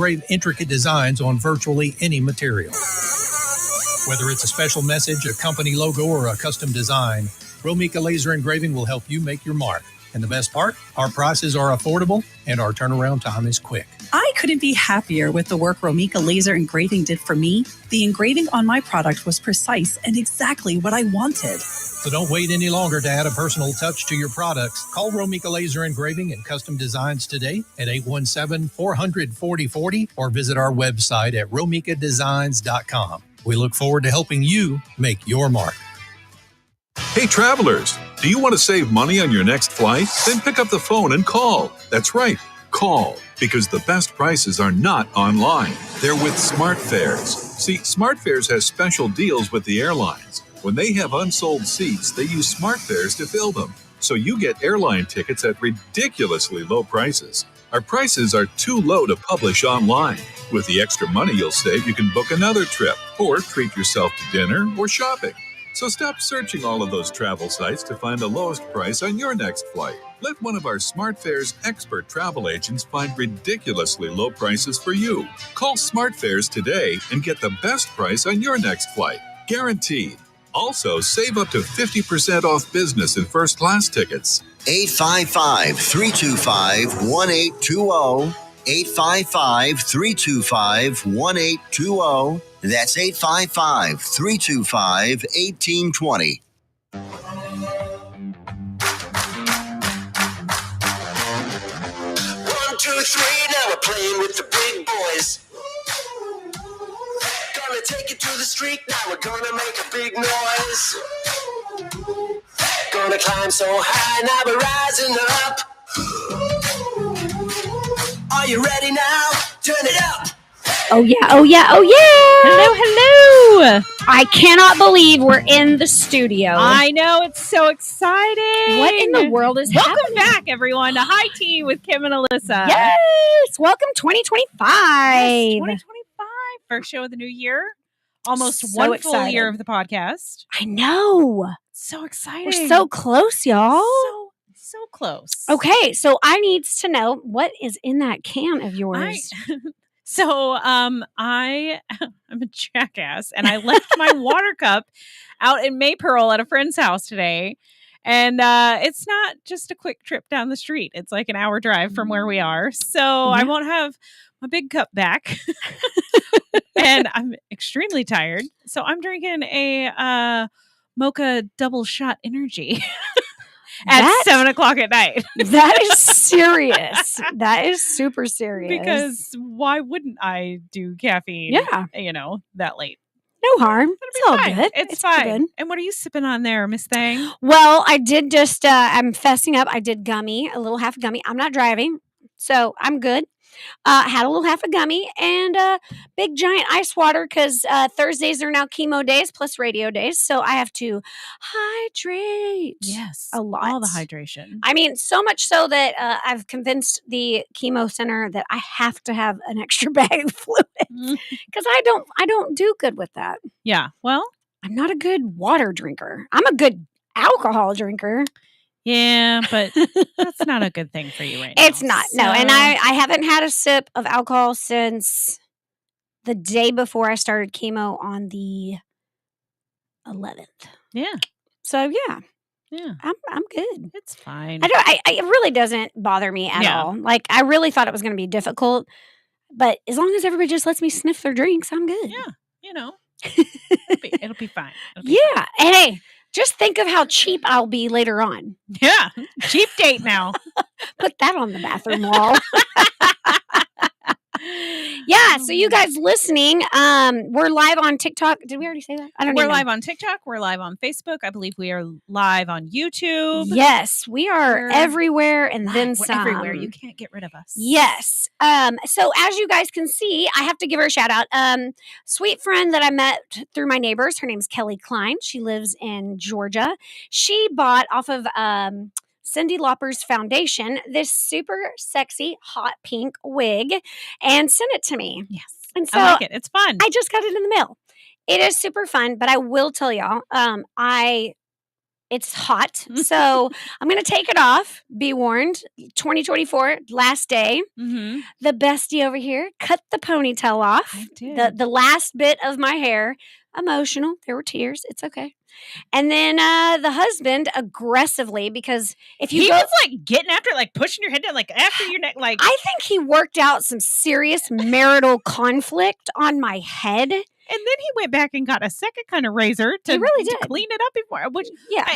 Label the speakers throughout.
Speaker 1: engrave intricate designs on virtually any material. Whether it's a special message, a company logo, or a custom design, Romika Laser Engraving will help you make your mark. And the best part, our prices are affordable and our turnaround time is quick.
Speaker 2: I couldn't be happier with the work Romika Laser Engraving did for me. The engraving on my product was precise and exactly what I wanted.
Speaker 1: So don't wait any longer to add a personal touch to your products. Call Romika Laser Engraving and Custom Designs today at 817-400-4040 or visit our website at romikadesigns.com. We look forward to helping you make your mark.
Speaker 3: Hey, travelers, do you want to save money on your next flight? Then pick up the phone and call. That's right, call, because the best prices are not online. They're with SmartFares. See, SmartFares has special deals with the airlines. When they have unsold seats, they use SmartFares to fill them. So you get airline tickets at ridiculously low prices. Our prices are too low to publish online. With the extra money you'll save, you can book another trip or treat yourself to dinner or shopping. So stop searching all of those travel sites to find the lowest price on your next flight. Let one of our SmartFares expert travel agents find ridiculously low prices for you. Call SmartFares today and get the best price on your next flight. Guaranteed. Also, save up to 50% off business and first class tickets.
Speaker 4: 855-325-1820. 855-325-1820. That's 855-325-1820. 1, 2, 3, now we're playing with the big boys. Gonna take it to the street, now we're gonna make a big noise. Gonna climb so high, now we're rising up. Are you ready now? Turn it up.
Speaker 5: Oh yeah, oh yeah, oh yeah.
Speaker 6: Hello, hello.
Speaker 5: I cannot believe we're in the studio.
Speaker 6: I know, it's so exciting.
Speaker 5: What in the world is happening?
Speaker 6: Welcome back, everyone, to High Tea with Kim and Alyssa.
Speaker 5: Yes, welcome 2025.
Speaker 6: Yes, 2025, first show of the new year. Almost
Speaker 5: So
Speaker 6: one
Speaker 5: excited.
Speaker 6: full year of the podcast.
Speaker 5: I know.
Speaker 6: So exciting.
Speaker 5: We're so close, y'all.
Speaker 6: So close.
Speaker 5: Okay, so I needs to know what is in that can of yours.
Speaker 6: I'm a jackass, and I left my water cup out in Maypearl at a friend's house today. And it's not just a quick trip down the street. It's like an hour drive from where we are. So I won't have my big cup back. And I'm extremely tired. So I'm drinking a mocha double shot energy. At 7:00 at night.
Speaker 5: That is serious. That is super serious.
Speaker 6: Because why wouldn't I do caffeine?
Speaker 5: Yeah.
Speaker 6: That late.
Speaker 5: No harm. It's all
Speaker 6: fine.
Speaker 5: good.
Speaker 6: It's fine.
Speaker 5: good.
Speaker 6: And what are you sipping on there, Miss Thang?
Speaker 5: Well, I did just, I'm fessing up. I did gummy, a little half a gummy. I'm not driving, so I'm good. Had a little half a gummy and big giant ice water because Thursdays are now chemo days plus radio days. So I have to hydrate.
Speaker 6: Yes.
Speaker 5: A lot.
Speaker 6: All the hydration.
Speaker 5: I mean, so much so that I've convinced the chemo center that I have to have an extra bag of fluid because I don't do good with that.
Speaker 6: Yeah. Well,
Speaker 5: I'm not a good water drinker. I'm a good alcohol drinker.
Speaker 6: Yeah, but that's not a good thing for you right now.
Speaker 5: It's not. No. And I haven't had a sip of alcohol since the day before I started chemo on the 11th.
Speaker 6: Yeah.
Speaker 5: So yeah.
Speaker 6: Yeah.
Speaker 5: I'm good.
Speaker 6: It's fine.
Speaker 5: It really doesn't bother me at all. Like I really thought it was going to be difficult, but as long as everybody just lets me sniff their drinks, I'm good.
Speaker 6: Yeah. It'll be fine.
Speaker 5: Yeah. And hey, just think of how cheap I'll be later on.
Speaker 6: Yeah. Cheap date now.
Speaker 5: Put that on the bathroom wall. Yeah, so you guys listening, we're live on TikTok. Did we already say that? I don't know.
Speaker 6: We're live on TikTok. We're live on Facebook. I believe we are live on YouTube.
Speaker 5: Yes, we are everywhere and then some.
Speaker 6: Everywhere. You can't get rid of us.
Speaker 5: Yes. So as you guys can see, I have to give her a shout out. Sweet friend that I met through my neighbors. Her name's Kelly Klein. She lives in Georgia. She bought off of Cyndi Lauper's foundation this super sexy hot pink wig and sent it to me.
Speaker 6: Yes.
Speaker 5: And so
Speaker 6: I like it. It's fun.
Speaker 5: I just got it in the mail. It is super fun, but I will tell y'all, It's hot. So I'm going to take it off. Be warned. 2024, last day.
Speaker 6: Mm-hmm.
Speaker 5: The bestie over here cut the ponytail off.
Speaker 6: I did.
Speaker 5: The last bit of my hair. Emotional. There were tears. It's okay. And then the husband aggressively, because if you
Speaker 6: He
Speaker 5: go,
Speaker 6: was like getting after it, like pushing your head down, like after your neck, like
Speaker 5: I think he worked out some serious marital conflict on my head.
Speaker 6: and then he went back and got a second kind of razor to,
Speaker 5: He really
Speaker 6: to
Speaker 5: did.
Speaker 6: clean it up before, which,
Speaker 5: Yeah.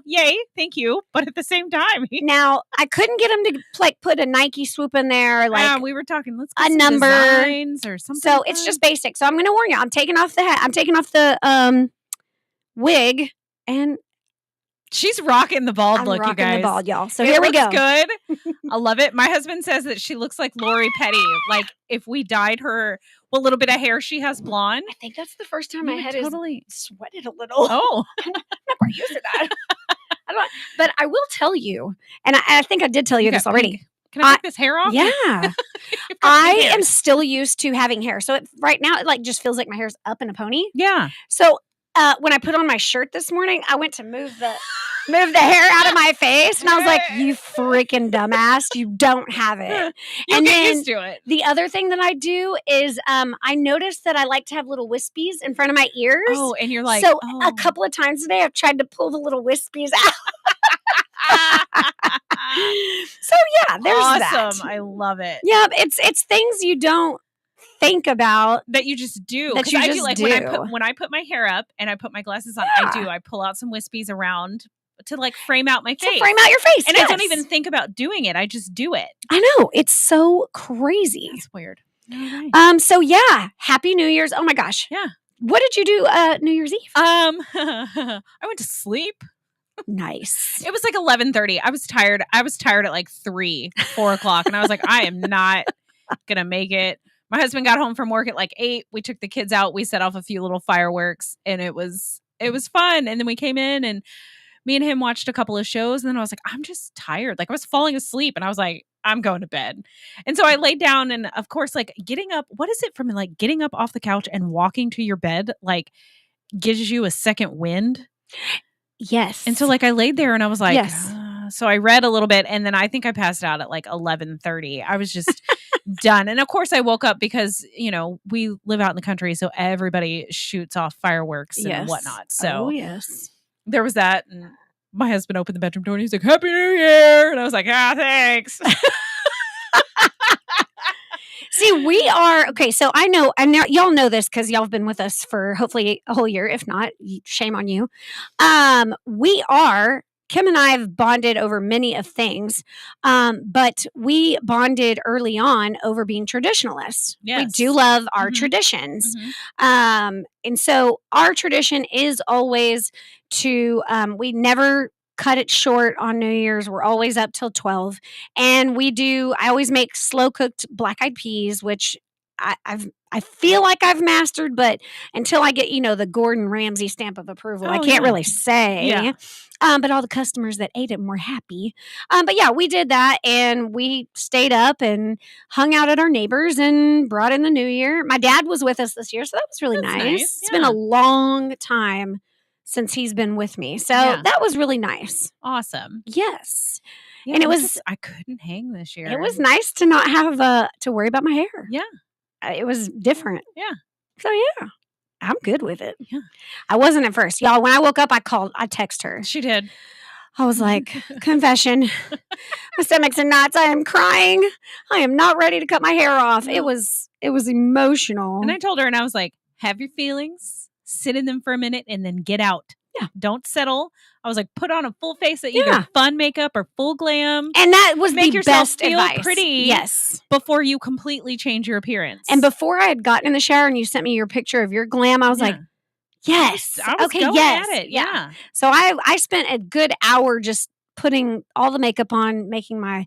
Speaker 6: yay, thank you. But at the same time,
Speaker 5: Now, I couldn't get him to like put a Nike swoop in there, like
Speaker 6: we were talking, let's
Speaker 5: a
Speaker 6: get some
Speaker 5: number.
Speaker 6: designs or something.
Speaker 5: So it's just basic. So I'm going to warn you. I'm taking off the hat. I'm taking off the wig, and
Speaker 6: she's rocking the bald
Speaker 5: I'm
Speaker 6: look, you
Speaker 5: rocking
Speaker 6: guys.
Speaker 5: the bald, y'all. So
Speaker 6: It
Speaker 5: here we
Speaker 6: looks
Speaker 5: go.
Speaker 6: good. I love it. My husband says that she looks like Lori Petty. Like if we dyed her what little bit of hair she has blonde.
Speaker 5: I think that's the first time
Speaker 6: you
Speaker 5: my
Speaker 6: would
Speaker 5: head
Speaker 6: totally
Speaker 5: is sweated a little.
Speaker 6: Oh,
Speaker 5: I'm not quite used to that. I don't. But I will tell you, and I think I did tell you
Speaker 6: you
Speaker 5: this
Speaker 6: got
Speaker 5: already.
Speaker 6: pink. Can I take this hair off?
Speaker 5: Yeah.
Speaker 6: You've got
Speaker 5: I
Speaker 6: pink hair.
Speaker 5: am still used to having hair. So right now it like just feels like my hair's up in a pony.
Speaker 6: Yeah.
Speaker 5: So when I put on my shirt this morning, I went to move the hair out of my face, and I was like, "You freaking dumbass! You don't have it."
Speaker 6: You'll
Speaker 5: and
Speaker 6: get
Speaker 5: then
Speaker 6: used to it.
Speaker 5: the other thing that I do is I noticed that I like to have little wispies in front of my ears.
Speaker 6: Oh, and you're like,
Speaker 5: so
Speaker 6: oh.
Speaker 5: a couple of times today, I've tried to pull the little wispies out. So yeah, there's
Speaker 6: awesome.
Speaker 5: that.
Speaker 6: I love it.
Speaker 5: Yeah, it's things you don't think about.
Speaker 6: That you just do.
Speaker 5: That
Speaker 6: 'Cause
Speaker 5: you
Speaker 6: I
Speaker 5: just
Speaker 6: do like
Speaker 5: do.
Speaker 6: when I put my hair up and I put my glasses on,
Speaker 5: Yeah.
Speaker 6: I pull out some wispies around to like frame out my face.
Speaker 5: To frame out your face.
Speaker 6: And
Speaker 5: yes.
Speaker 6: I don't even think about doing it. I just do it.
Speaker 5: I know. It's so crazy.
Speaker 6: That's weird. All right.
Speaker 5: So yeah, Happy New Year's. Oh my gosh.
Speaker 6: Yeah.
Speaker 5: What did you do New Year's Eve?
Speaker 6: I went to sleep.
Speaker 5: Nice.
Speaker 6: It was like 11:30. I was tired. I was tired at like 4 o'clock. And I was like, I am not going to make it. My husband got home from work at like 8. We took the kids out. We set off a few little fireworks and it was fun. And then we came in and me and him watched a couple of shows. And then I was like, I'm just tired. Like I was falling asleep and I was like, I'm going to bed. And so I laid down and of course, like getting up, what is it from like getting up off the couch and walking to your bed, like gives you a second wind?
Speaker 5: Yes.
Speaker 6: And so like I laid there and I was like,
Speaker 5: yes.
Speaker 6: So I read a little bit and then I think I passed out at like 11:30. I was just done. And of course I woke up because, we live out in the country. So everybody shoots off fireworks and whatnot. So
Speaker 5: yes.
Speaker 6: there was that. And my husband opened the bedroom door and he's like, Happy New Year. And I was like, thanks.
Speaker 5: See, we are okay. So I know, and y'all know this because y'all have been with us for hopefully a whole year. If not, shame on you. Kim and I have bonded over many of things, but we bonded early on over being traditionalists.
Speaker 6: Yes.
Speaker 5: We do love our traditions.
Speaker 6: Mm-hmm.
Speaker 5: And so our tradition is always to, we never cut it short on New Year's. We're always up till 12. And I always make slow cooked black-eyed peas, which I feel like I've mastered, but until I get, the Gordon Ramsay stamp of approval, I can't really say.
Speaker 6: Yeah.
Speaker 5: But all the customers that ate it were happy. But yeah, we did that and we stayed up and hung out at our neighbors and brought in the new year. My dad was with us this year, so that was really nice. It's been a long time since he's been with me. So that was really nice.
Speaker 6: Awesome.
Speaker 5: Yes.
Speaker 6: Yeah,
Speaker 5: and it was,
Speaker 6: I couldn't hang this year.
Speaker 5: It was nice to not have to worry about my hair.
Speaker 6: Yeah.
Speaker 5: It was different.
Speaker 6: Yeah.
Speaker 5: So yeah, I'm good with it.
Speaker 6: Yeah.
Speaker 5: I wasn't at first. Y'all, when I woke up, I texted her.
Speaker 6: She did.
Speaker 5: I was like, confession. My stomach's in knots. I am crying. I am not ready to cut my hair off. It was emotional.
Speaker 6: And I told her and I was like, have your feelings, sit in them for a minute and then get out.
Speaker 5: Yeah.
Speaker 6: Don't settle. I was like, put on a full face of either fun makeup or full glam.
Speaker 5: And that was
Speaker 6: Make
Speaker 5: the
Speaker 6: yourself
Speaker 5: best
Speaker 6: feel
Speaker 5: advice.
Speaker 6: pretty.
Speaker 5: Yes.
Speaker 6: Before you completely change your appearance.
Speaker 5: And before I had gotten in the shower and you sent me your picture of your glam, I was like, yes.
Speaker 6: I was going at it. Yeah.
Speaker 5: So I spent a good hour just putting all the makeup on, making my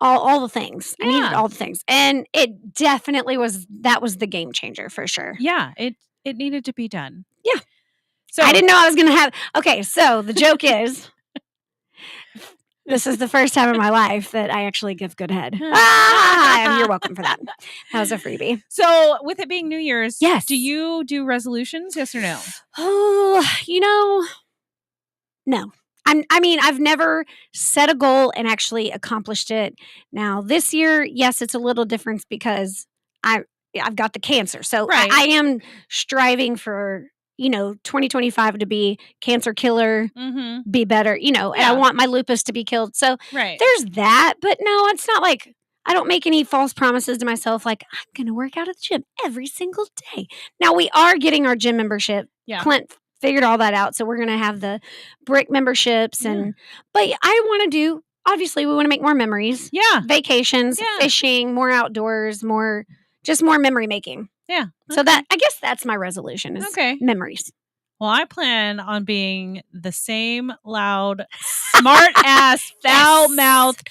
Speaker 5: all the things. I needed all the things. And it definitely was the game changer for sure.
Speaker 6: Yeah. It needed to be done.
Speaker 5: Yeah.
Speaker 6: So
Speaker 5: I didn't know I was going to have. Okay, so the joke is, this is the first time in my life that I actually give good head. And you're welcome for that. That was a freebie.
Speaker 6: So, with it being New Year's,
Speaker 5: yes.
Speaker 6: Do you do resolutions? Yes or no?
Speaker 5: Oh, No. I've never set a goal and actually accomplished it. Now, this year, yes, it's a little different because I've got the cancer. So
Speaker 6: Right.
Speaker 5: I am striving for, 2025 to be cancer killer, be better, and I want my lupus to be killed. So
Speaker 6: Right.
Speaker 5: there's that. But no, it's not like I don't make any false promises to myself like I'm going to work out at the gym every single day. Now, we are getting our gym membership.
Speaker 6: Yeah.
Speaker 5: Clint figured all that out. So we're going to have the brick memberships but I want to do, obviously we want to make more memories.
Speaker 6: Yeah.
Speaker 5: Vacations, fishing, more outdoors, more memory making.
Speaker 6: Yeah.
Speaker 5: So that, I guess that's my resolution is memories.
Speaker 6: Well, I plan on being the same loud, smart ass, foul mouthed,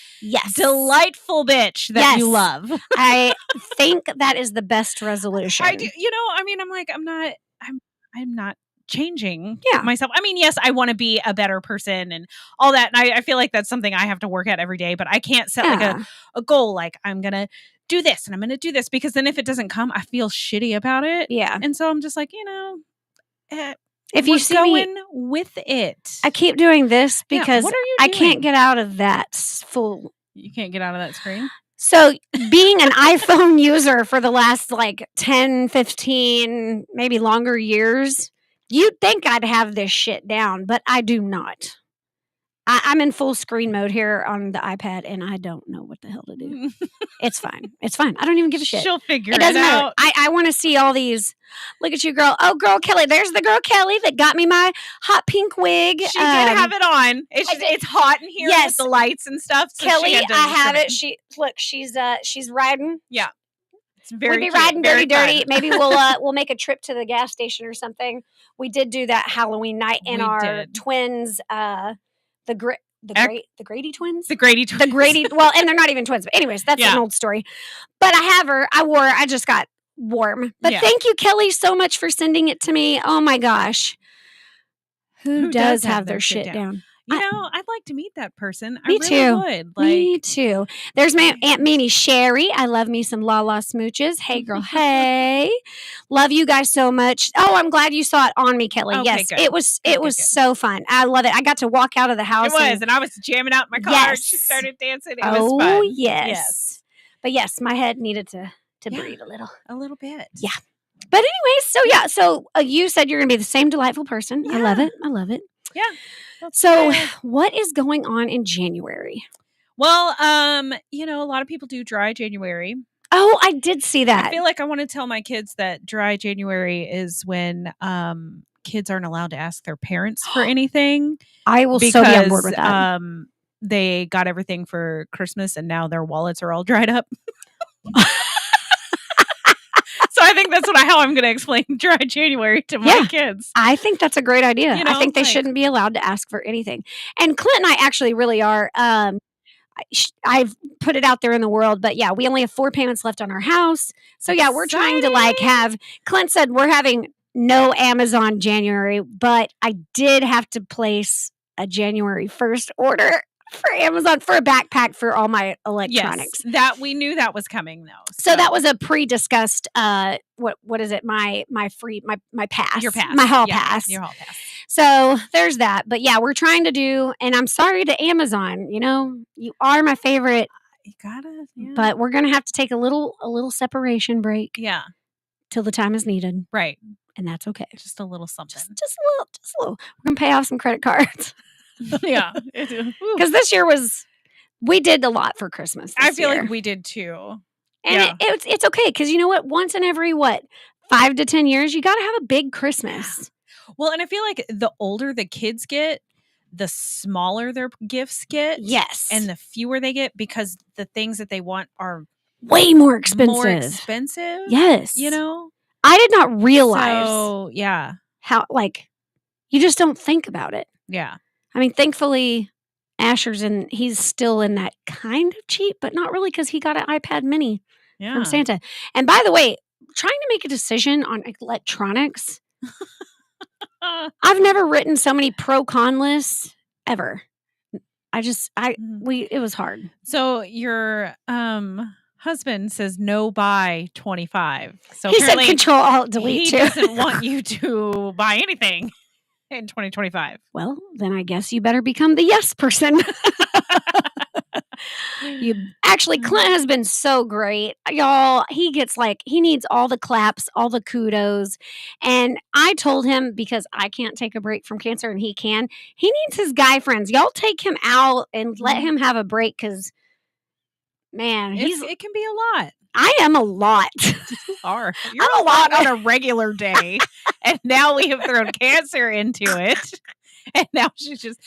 Speaker 6: delightful bitch that you love.
Speaker 5: I think that is the best resolution.
Speaker 6: I do. I'm not changing myself. I mean, yes, I want to be a better person and all that. And I feel like that's something I have to work at every day, but I can't set like a goal. Like I'm going to do this and I'm going to do this because then if it doesn't come, I feel shitty about it.
Speaker 5: Yeah.
Speaker 6: And so I'm just like,
Speaker 5: if you see
Speaker 6: going with it,
Speaker 5: I keep doing this because
Speaker 6: what are you
Speaker 5: I
Speaker 6: doing?
Speaker 5: Can't get out of that full.
Speaker 6: You can't get out of that screen.
Speaker 5: So being an iPhone user for the last like 10, 15, maybe longer years, you'd think I'd have this shit down, but I do not. I'm in full screen mode here on the iPad, and I don't know what the hell to do. It's fine. It's fine. I don't even give a shit.
Speaker 6: She'll figure it
Speaker 5: doesn't
Speaker 6: out.
Speaker 5: matter. I want to see all these. Look at you, girl. Oh, girl Kelly. There's the girl Kelly that got me my hot pink wig.
Speaker 6: She did have it on. It's hot in here with the lights and stuff. So
Speaker 5: Kelly, I have it. She's riding.
Speaker 6: Yeah. It's very
Speaker 5: We'd be
Speaker 6: cute,
Speaker 5: riding
Speaker 6: very
Speaker 5: dirty.
Speaker 6: fun.
Speaker 5: Maybe we'll make a trip to the gas station or something. We did do that Halloween night in our twins. The Grady twins.
Speaker 6: The Grady twins.
Speaker 5: The Grady. Well, and they're not even twins. But anyways, that's an old story. But I have her. I wore her. I just got warm. But thank you, Kelly, so much for sending it to me. Oh my gosh. Who does have their shit down?
Speaker 6: I'd like to meet that person.
Speaker 5: Me too.
Speaker 6: Would.
Speaker 5: Me too. There's my Aunt Minnie Sherry. I love me some Lala smooches. Hey, girl. Hey. Love you guys so much. Oh, I'm glad you saw it on me, Kelly.
Speaker 6: Okay,
Speaker 5: yes,
Speaker 6: good.
Speaker 5: it was so fun. I love it. I got to walk out of the house.
Speaker 6: It was, and I was jamming out in my car. And she started dancing. It was fun.
Speaker 5: Oh, yes. But yes, my head needed to breathe a little.
Speaker 6: A little bit.
Speaker 5: Yeah. But anyways, so you said you're going to be the same delightful person. Yeah. I love it. I love it.
Speaker 6: Yeah.
Speaker 5: So what is going on in January?
Speaker 6: Well, a lot of people do dry January.
Speaker 5: Oh, I did see that.
Speaker 6: I feel like I want to tell my kids that dry January is when kids aren't allowed to ask their parents for anything.
Speaker 5: I will so be on board with that.
Speaker 6: They got everything for Christmas and now their wallets are all dried up. So I think that's how I'm going to explain dry January to my kids.
Speaker 5: I think that's a great idea. I think they shouldn't be allowed to ask for anything. And Clint and I actually really are. I've put it out there in the world, but yeah, we only have 4 payments left on our house. So yeah, we're trying to have, Clint said we're having no Amazon January, but I did have to place a January 1st order for Amazon for a backpack for all my electronics.
Speaker 6: Yes, that we knew that was coming though.
Speaker 5: So that was a pre-discussed what is it? My pass.
Speaker 6: Your pass.
Speaker 5: My hall pass.
Speaker 6: Your hall pass.
Speaker 5: So there's that. But yeah, we're trying to do, and I'm sorry to Amazon, you are my favorite.
Speaker 6: You gotta,
Speaker 5: but we're gonna have to take a little separation break.
Speaker 6: Yeah.
Speaker 5: Till the time is needed.
Speaker 6: Right.
Speaker 5: And that's okay.
Speaker 6: Just a little something.
Speaker 5: Just a little. We're gonna pay off some credit cards.
Speaker 6: Yeah.
Speaker 5: Because this year we did a lot for Christmas.
Speaker 6: I feel like we did too.
Speaker 5: And it's okay. Because you know what? Once in every 5 to 10 years, you got to have a big Christmas.
Speaker 6: Well, and I feel like the older the kids get, the smaller their gifts get.
Speaker 5: Yes.
Speaker 6: And the fewer they get because the things that they want are
Speaker 5: way more expensive. Yes. I did not realize.
Speaker 6: So, yeah.
Speaker 5: How, you just don't think about it.
Speaker 6: Yeah.
Speaker 5: I mean, thankfully, Asher's he's still in that kind of cheap, but not really because he got an iPad mini from Santa. And by the way, trying to make a decision on electronics, I've never written so many pro-con lists ever. It was hard.
Speaker 6: So your husband says no buy 25. So
Speaker 5: he said Control Alt Delete.
Speaker 6: He doesn't want you to buy anything. in 2025.
Speaker 5: Well, then I guess you better become the yes person. Clint has been so great, y'all. He needs all the claps, all the kudos. And I told him, because I can't take a break from cancer and he needs his guy friends. Y'all take him out and let him have a break, because man,
Speaker 6: it can be a lot.
Speaker 5: I am a lot.
Speaker 6: You're a lot on a regular day. And now we have thrown cancer into it. And now she's just...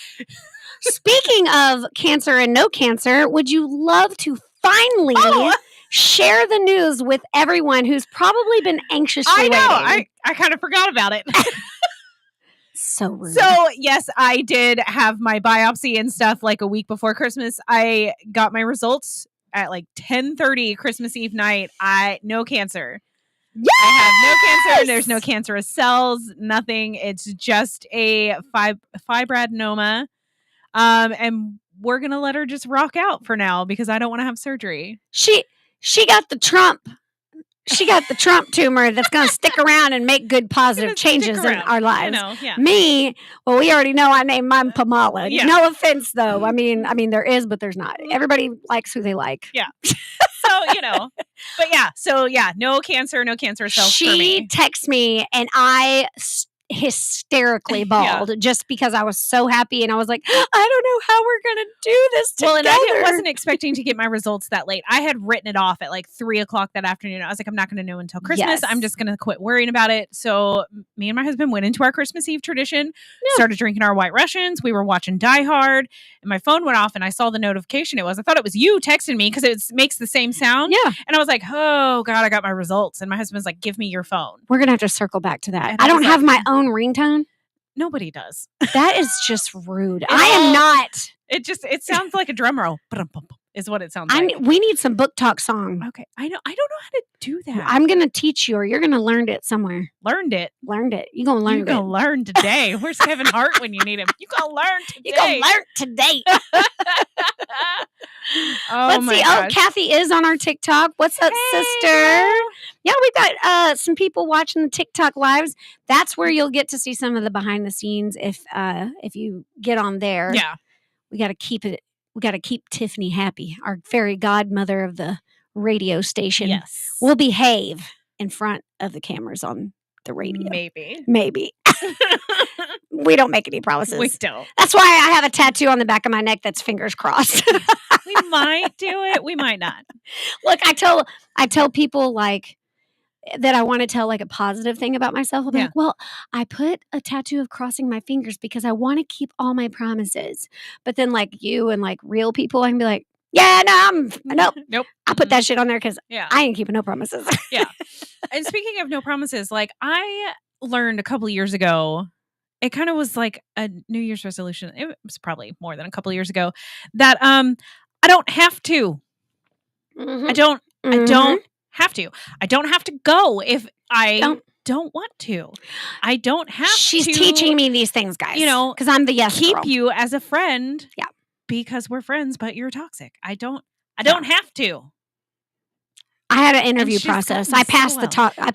Speaker 5: Speaking of cancer and no cancer, would you love to finally share the news with everyone who's probably been anxiously waiting?
Speaker 6: I kind of forgot about it.
Speaker 5: So rude.
Speaker 6: So, yes, I did have my biopsy and stuff like a week before Christmas. I got my results at like 10:30 Christmas Eve night. No cancer.
Speaker 5: Yes!
Speaker 6: I have no cancer. There's no cancerous cells, nothing. It's just a fibroadenoma. And we're going to let her just rock out for now because I don't want to have surgery.
Speaker 5: She got the Trump. She got the Trump tumor that's going to stick around and make good positive changes in our lives. Me, well, we already know I named mine Pamela.
Speaker 6: Yeah.
Speaker 5: No offense, though. I mean, there is, but there's not. Everybody likes who they like.
Speaker 6: Yeah. So, but yeah. So, yeah, no cancer cells for me.
Speaker 5: She texted me and I hysterically bawled just because I was so happy, and I was like, I don't know how we're gonna do this together.
Speaker 6: Well, and I wasn't expecting to get my results that late. I had written it off at like 3:00 that afternoon. I was like, I'm not gonna know until Christmas.
Speaker 5: Yes.
Speaker 6: I'm just gonna quit worrying about it. So me and my husband went into our Christmas Eve tradition, started drinking our White Russians. We were watching Die Hard, and my phone went off, and I saw the notification. I thought it was you texting me because it makes the same sound.
Speaker 5: Yeah,
Speaker 6: and I was like, oh God, I got my results. And my husband's like, give me your phone.
Speaker 5: We're gonna have to circle back to that.
Speaker 6: And
Speaker 5: I don't have my own ringtone.
Speaker 6: Nobody does.
Speaker 5: That is just rude. I am not.
Speaker 6: It sounds like a drum roll. Is what it sounds like.
Speaker 5: We need some book talk song.
Speaker 6: Okay. I don't know how to do that.
Speaker 5: I'm going to teach you, or you're going to learn it somewhere.
Speaker 6: Learned it.
Speaker 5: You're going to learn it.
Speaker 6: You're going to learn today. Where's Kevin Hart when you need him? You're going to learn today.
Speaker 5: You're going to learn today.
Speaker 6: Let's
Speaker 5: see.
Speaker 6: Gosh.
Speaker 5: Oh, Kathy is on our TikTok. What's up, sister? Yeah, we've got some people watching the TikTok lives. That's where you'll get to see some of the behind the scenes if you get on there.
Speaker 6: Yeah.
Speaker 5: We got to keep it. We got to keep Tiffany happy, our fairy godmother of the radio station.
Speaker 6: Yes.
Speaker 5: Will behave in front of the cameras on the radio. Maybe. We don't make any promises.
Speaker 6: We don't.
Speaker 5: That's why I have a tattoo on the back of my neck that's fingers crossed.
Speaker 6: We might do it. We might not.
Speaker 5: Look, I tell people like that I want to tell like a positive thing about myself. I'll be like, well, I put a tattoo of crossing my fingers because I want to keep all my promises. But then like you and like real people, I can be like, yeah, nope. I put that shit on there because I ain't keeping no promises.
Speaker 6: Yeah. And speaking of no promises, like I learned a couple of years ago, it kind of was like a New Year's resolution. It was probably more than a couple of years ago that I don't have to.
Speaker 5: Mm-hmm.
Speaker 6: I don't have to. I don't have to go if I don't want to. I don't have
Speaker 5: She's
Speaker 6: to.
Speaker 5: She's teaching me these things, guys. Because I'm the yes
Speaker 6: keep
Speaker 5: girl.
Speaker 6: You as a friend.
Speaker 5: Yeah.
Speaker 6: Because we're friends, but you're toxic. I don't have to.
Speaker 5: I had an interview process. I passed the talk. I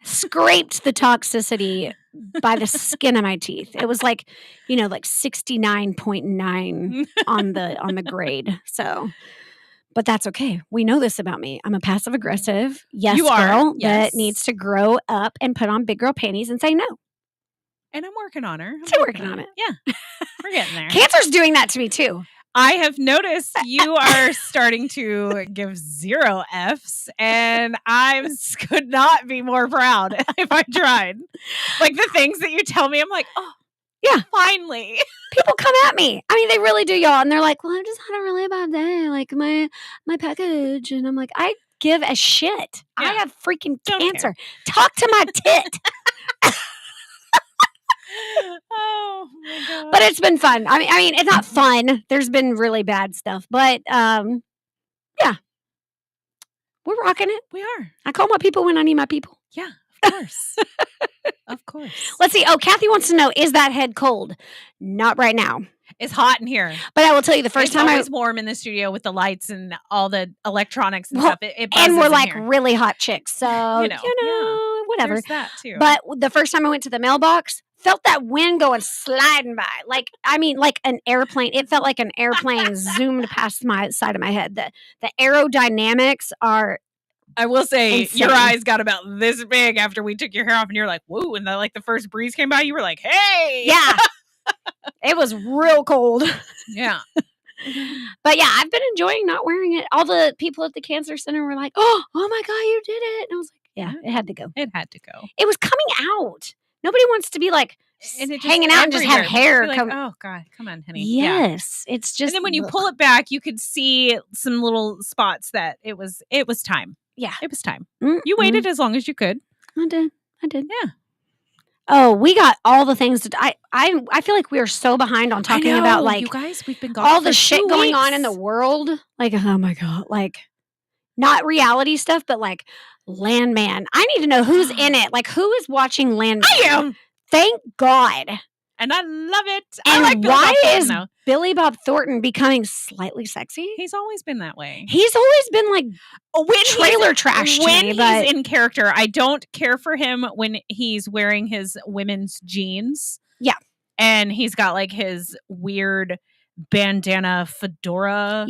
Speaker 5: scraped the toxicity by the skin of my teeth. It was like, like 69.9 on the grade. So, but that's okay. We know this about me. I'm a passive aggressive girl that needs to grow up and put on big girl panties and say no.
Speaker 6: And I'm working on her.
Speaker 5: I'm working on it.
Speaker 6: Yeah. We're getting there.
Speaker 5: Cancer's doing that to me too.
Speaker 6: I have noticed you are starting to give 0 Fs, and I could not be more proud if I tried. Like the things that you tell me, I'm like, oh, yeah, finally.
Speaker 5: People come at me. I mean, they really do, y'all. And they're like, well, I just had a really bad day. Like my package. And I'm like, I give a shit. Yeah. I have freaking cancer. Talk to my tit.
Speaker 6: Oh my God.
Speaker 5: But it's been fun. I mean, it's not fun. There's been really bad stuff, but yeah, we're rocking it.
Speaker 6: We are.
Speaker 5: I call my people when I need my people.
Speaker 6: Yeah, of course. Of course.
Speaker 5: Let's see. Oh, Kathy wants to know, is that head cold? Not right now.
Speaker 6: It's hot in here.
Speaker 5: But I will tell you the first time
Speaker 6: it's always warm in the studio with the lights and all the electronics and stuff. It
Speaker 5: and we're like
Speaker 6: here.
Speaker 5: really hot chicks. So, whatever.
Speaker 6: There's that too.
Speaker 5: But the first time I went to the mailbox, felt that wind going sliding by. Like an airplane. It felt like an airplane zoomed past my side of my head. The aerodynamics are
Speaker 6: I will say
Speaker 5: insane.
Speaker 6: your eyes got about this big after we took your hair off, and you're like, whoa. And then the first breeze came by, you were like, hey.
Speaker 5: Yeah. It was real cold.
Speaker 6: Yeah.
Speaker 5: But yeah, I've been enjoying not wearing it. All the people at the cancer center were like, oh my God, you did it. And I was like, yeah, it had to go.
Speaker 6: It had to go.
Speaker 5: It was coming out. Nobody wants to be like
Speaker 6: And it
Speaker 5: hanging out and just have hair.
Speaker 6: Like, oh God, come on, honey.
Speaker 5: Yes. Yeah. It's just.
Speaker 6: And then when you pull it back, you could see some little spots that it was time.
Speaker 5: Yeah.
Speaker 6: It was time.
Speaker 5: Mm-mm.
Speaker 6: You waited as long as you could.
Speaker 5: I did.
Speaker 6: Yeah.
Speaker 5: Oh, we got all the things to. I feel like we are so behind on talking about like
Speaker 6: you guys. We've been gone
Speaker 5: all
Speaker 6: for
Speaker 5: the shit
Speaker 6: 2
Speaker 5: going
Speaker 6: weeks.
Speaker 5: on in the world. Like, oh my God, like not reality stuff, but like Landman. I need to know who's in it. Like, who is watching Landman?
Speaker 6: I am.
Speaker 5: Thank God.
Speaker 6: And I love it.
Speaker 5: And
Speaker 6: I like
Speaker 5: why is Billy Bob Thornton becoming slightly sexy?
Speaker 6: He's always been that way.
Speaker 5: He's always been like trailer trash.
Speaker 6: When
Speaker 5: he's
Speaker 6: in character, I don't care for him when he's wearing his women's jeans.
Speaker 5: Yeah.
Speaker 6: And he's got like his weird bandana fedora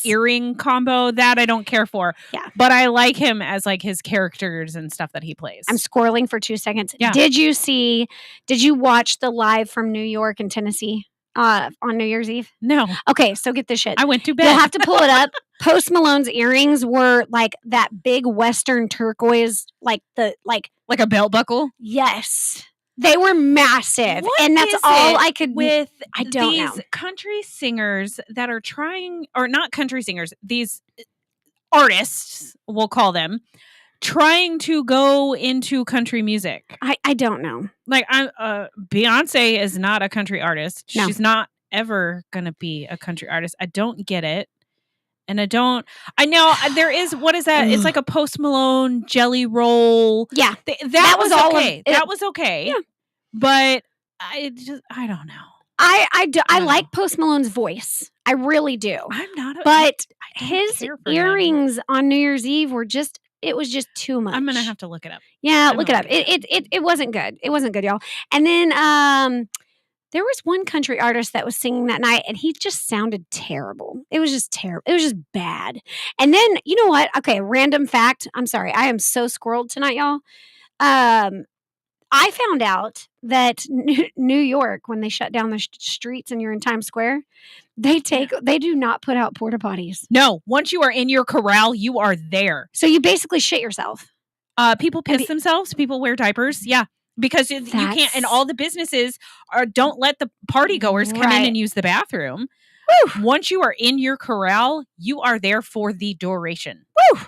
Speaker 6: earring combo. That I don't care for.
Speaker 5: Yeah.
Speaker 6: But I like him as like his characters and stuff that he plays.
Speaker 5: I'm scrolling for 2 seconds.
Speaker 6: Yeah.
Speaker 5: Did you watch the live from New York and Tennessee on New Year's Eve?
Speaker 6: No.
Speaker 5: Okay, so get this shit.
Speaker 6: I went to bed.
Speaker 5: You'll have to pull it up. Post Malone's earrings were like that big Western turquoise, like
Speaker 6: a belt buckle.
Speaker 5: Yes. They were massive.
Speaker 6: What
Speaker 5: and that's
Speaker 6: is
Speaker 5: all
Speaker 6: it
Speaker 5: I could
Speaker 6: with
Speaker 5: I don't
Speaker 6: these
Speaker 5: know.
Speaker 6: country singers that are trying, or not country singers, these artists, we'll call them, trying to go into country music.
Speaker 5: I don't know.
Speaker 6: Like Beyonce is not a country artist.
Speaker 5: No.
Speaker 6: She's not ever gonna be a country artist. I don't get it. And I know there is, what is that? It's like a Post Malone Jelly Roll.
Speaker 5: Yeah.
Speaker 6: That was all okay.
Speaker 5: That
Speaker 6: was okay.
Speaker 5: Yeah.
Speaker 6: But I don't know.
Speaker 5: I like Post Malone's voice. I really do.
Speaker 6: I'm not.
Speaker 5: But
Speaker 6: I
Speaker 5: his earrings on New Year's Eve were it was just too much.
Speaker 6: I'm gonna have to look it up.
Speaker 5: Yeah, look it up. It wasn't good. It wasn't good, y'all. And then there was one country artist that was singing that night, and he just sounded terrible. It was just terrible. It was just bad. And then, you know what? Okay, random fact. I'm sorry. I am so squirreled tonight, y'all. I found out that New York, when they shut down the streets and you're in Times Square, they do not put out porta potties.
Speaker 6: No, once you are in your corral, you are there.
Speaker 5: So you basically shit yourself.
Speaker 6: People piss themselves. People wear diapers. Yeah. Because you can't, and all the businesses don't let the party goers come in and use the bathroom. Whew. Once you are in your corral, you are there for the duration.
Speaker 5: Woo!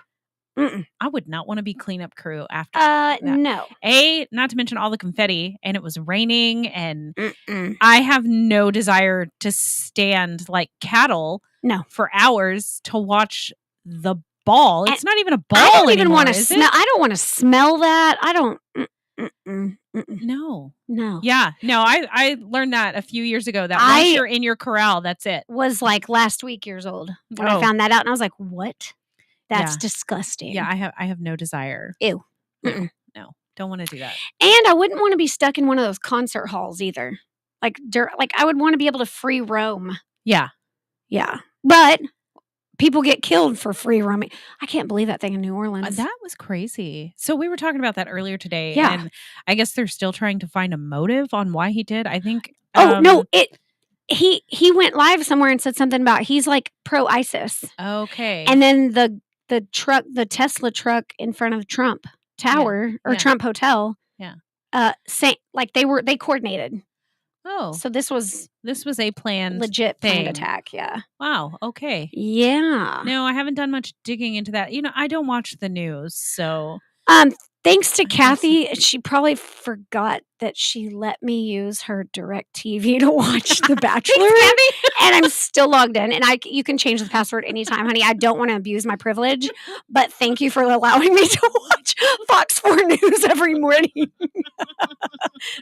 Speaker 5: Mm-mm.
Speaker 6: I would not want to be cleanup crew after that.
Speaker 5: No.
Speaker 6: Not to mention all the confetti, and it was raining, and I have no desire to stand like cattle for hours to watch the ball. It's not even a ball.
Speaker 5: I don't even
Speaker 6: want
Speaker 5: to smell. I don't want to smell that. I don't.
Speaker 6: No.
Speaker 5: Yeah.
Speaker 6: No, I learned that a few years ago that once you're in your corral, that's it.
Speaker 5: Was like last week years old when I found that out, and I was like, what? That's disgusting.
Speaker 6: Yeah, I have no desire.
Speaker 5: Ew.
Speaker 6: No, don't want to do that.
Speaker 5: And I wouldn't want to be stuck in one of those concert halls either. Like I would want to be able to free roam.
Speaker 6: Yeah.
Speaker 5: Yeah. But people get killed for free roaming. I can't believe that thing in New Orleans.
Speaker 6: That was crazy. So we were talking about that earlier today.
Speaker 5: Yeah.
Speaker 6: And I guess they're still trying to find a motive on why he did. I think.
Speaker 5: No, he went live somewhere and said something about he's like pro ISIS.
Speaker 6: Okay.
Speaker 5: And then the Tesla truck in front of Trump Tower or Trump Hotel.
Speaker 6: Yeah.
Speaker 5: Saying like they coordinated.
Speaker 6: Oh.
Speaker 5: So this was
Speaker 6: a planned
Speaker 5: legit planned attack, yeah.
Speaker 6: Wow, okay.
Speaker 5: Yeah.
Speaker 6: No, I haven't done much digging into that. I don't watch the news, so
Speaker 5: thanks to Kathy, she probably forgot that she let me use her DirecTV to watch The Bachelor. And I'm still logged in, and you can change the password anytime, honey. I don't want to abuse my privilege, but thank you for allowing me to watch Fox 4 News every morning.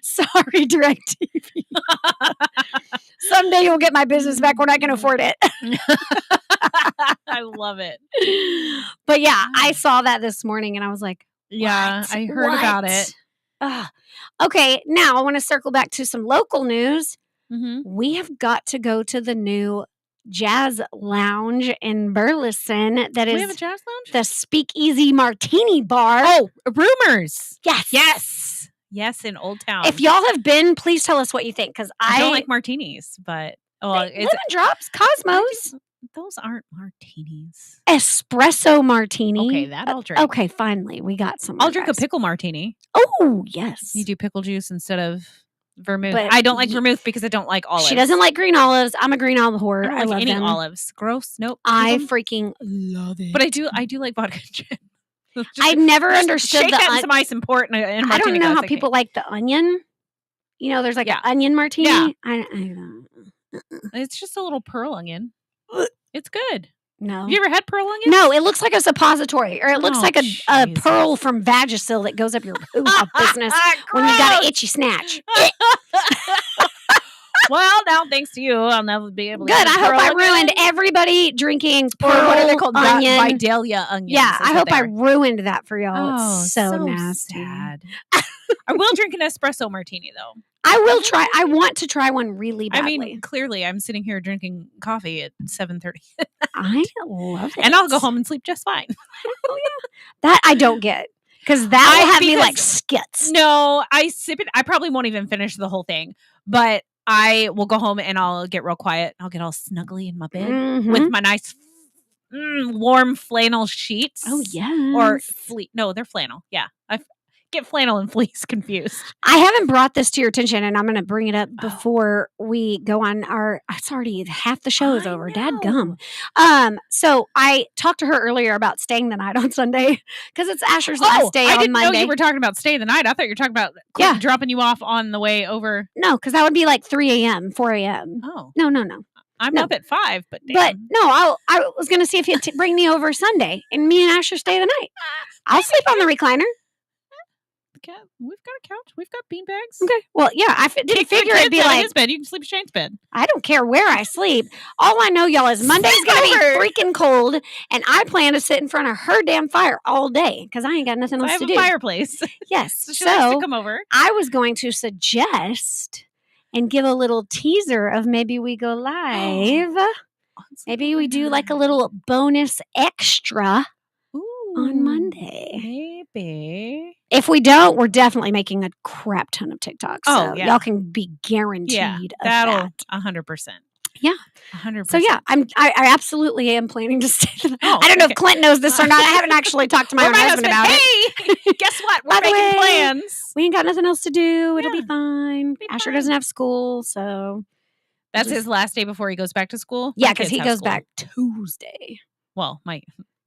Speaker 5: Sorry, DirecTV. Someday you'll get my business back when I can afford it.
Speaker 6: I love it.
Speaker 5: But yeah, I saw that this morning, and I was like,
Speaker 6: yeah, I heard about it.
Speaker 5: Okay, now I want to circle back to some local news.
Speaker 6: Mm-hmm.
Speaker 5: We have got to go to the new Jazz Lounge in Burleson. That
Speaker 6: We
Speaker 5: is
Speaker 6: have a jazz lounge?
Speaker 5: the Speakeasy Martini Bar.
Speaker 6: Oh, rumors.
Speaker 5: Yes.
Speaker 6: Yes, in Old Town.
Speaker 5: If y'all have been, please tell us what you think, because
Speaker 6: I don't like martinis, but
Speaker 5: Lemon Drops, Cosmos,
Speaker 6: those aren't martinis.
Speaker 5: espresso martini.
Speaker 6: Okay, that I'll drink.
Speaker 5: Okay, finally, we got some.
Speaker 6: I'll drink a pickle martini.
Speaker 5: Oh, yes.
Speaker 6: You do pickle juice instead of vermouth.
Speaker 5: But
Speaker 6: I don't like vermouth because I don't like olives.
Speaker 5: She doesn't like green olives. I'm a green olive whore.
Speaker 6: I don't
Speaker 5: I
Speaker 6: like
Speaker 5: love
Speaker 6: any
Speaker 5: them.
Speaker 6: olives. Gross. Nope.
Speaker 5: I
Speaker 6: Keep 'em.
Speaker 5: freaking love it.
Speaker 6: But I do like vodka gin.
Speaker 5: I never understood
Speaker 6: shake
Speaker 5: the
Speaker 6: that in some ice and pour it in a
Speaker 5: I
Speaker 6: martini
Speaker 5: don't know
Speaker 6: glass,
Speaker 5: how
Speaker 6: I
Speaker 5: people like the onion. You know, there's like an onion martini.
Speaker 6: Yeah.
Speaker 5: I don't.
Speaker 6: It's just a little pearl onion. It's good.
Speaker 5: No.
Speaker 6: Have you ever had pearl onion?
Speaker 5: No, it looks like a suppository, or it looks like a pearl from Vagisil that goes up your hoo-ha business when you got an itchy snatch.
Speaker 6: Well, now thanks to you, I'll never be able to.
Speaker 5: Good.
Speaker 6: get
Speaker 5: I hope
Speaker 6: pearl
Speaker 5: I
Speaker 6: onion.
Speaker 5: ruined everybody drinking pearl
Speaker 6: Or what are they called?
Speaker 5: onion.
Speaker 6: Vidalia onions.
Speaker 5: Yeah, I hope I
Speaker 6: I.
Speaker 5: ruined that for y'all.
Speaker 6: Oh,
Speaker 5: It's so nasty.
Speaker 6: sad. I will drink an espresso martini though.
Speaker 5: I will try. I want to try one really badly.
Speaker 6: I mean, clearly, I'm sitting here drinking coffee at 7:30,
Speaker 5: I love it.
Speaker 6: and I'll go home and sleep just fine.
Speaker 5: That I don't get, because that will have me like skits.
Speaker 6: No, I sip it. I probably won't even finish the whole thing, but I will go home and I'll get real quiet. I'll get all snuggly in my bed
Speaker 5: Mhm.
Speaker 6: with my nice warm flannel sheets.
Speaker 5: Oh yeah.
Speaker 6: Or no, they're flannel. Yeah, I get flannel and fleece confused.
Speaker 5: I haven't brought this to your attention, and I'm going to bring it up before we go on our. It's already half the show is over. Dadgum. So I talked to her earlier about staying the night on Sunday because it's Asher's last day
Speaker 6: I
Speaker 5: on
Speaker 6: didn't
Speaker 5: Monday.
Speaker 6: know you were talking about stay the night. I thought you were talking about dropping you off on the way over.
Speaker 5: No, because that would be like 3 a.m., 4 a.m.
Speaker 6: Oh
Speaker 5: No.
Speaker 6: I'm up at 5, but damn.
Speaker 5: But no, I was going to see if you'd bring me over Sunday, and me and Asher stay the night. I'll sleep on the recliner.
Speaker 6: We've got a couch. We've got bean bags.
Speaker 5: Okay. Well, yeah, I didn't figure it'd be like
Speaker 6: his bed. You can sleep in Shane's bed.
Speaker 5: I don't care where I sleep. All I know, y'all, is Monday's going to be freaking cold, and I plan to sit in front of her damn fire all day because I ain't got nothing else
Speaker 6: I have
Speaker 5: to
Speaker 6: a
Speaker 5: do.
Speaker 6: fireplace.
Speaker 5: Yes.
Speaker 6: So she likes
Speaker 5: So
Speaker 6: to come over.
Speaker 5: I was going to suggest and give a little teaser of maybe we go live. Maybe we do like a little bonus extra on Monday.
Speaker 6: Maybe.
Speaker 5: If we don't, we're definitely making a crap ton of TikToks.
Speaker 6: Oh,
Speaker 5: So
Speaker 6: yeah.
Speaker 5: y'all can be guaranteed of
Speaker 6: that'll
Speaker 5: that.
Speaker 6: 100%.
Speaker 5: Yeah.
Speaker 6: 100%.
Speaker 5: So yeah, I absolutely am planning to stay.
Speaker 6: Oh,
Speaker 5: I don't know
Speaker 6: okay.
Speaker 5: if Clint knows this or not. I haven't actually talked to my own husband about it.
Speaker 6: Hey, guess what? We're
Speaker 5: By the
Speaker 6: making
Speaker 5: way,
Speaker 6: plans.
Speaker 5: We ain't got nothing else to do. It'll be
Speaker 6: Yeah.
Speaker 5: fine. Asher
Speaker 6: fine.
Speaker 5: doesn't have school, so
Speaker 6: That's his last day before he goes back to school?
Speaker 5: yeah,
Speaker 6: My
Speaker 5: because
Speaker 6: kids
Speaker 5: he
Speaker 6: have
Speaker 5: goes
Speaker 6: school.
Speaker 5: back Tuesday.
Speaker 6: Well,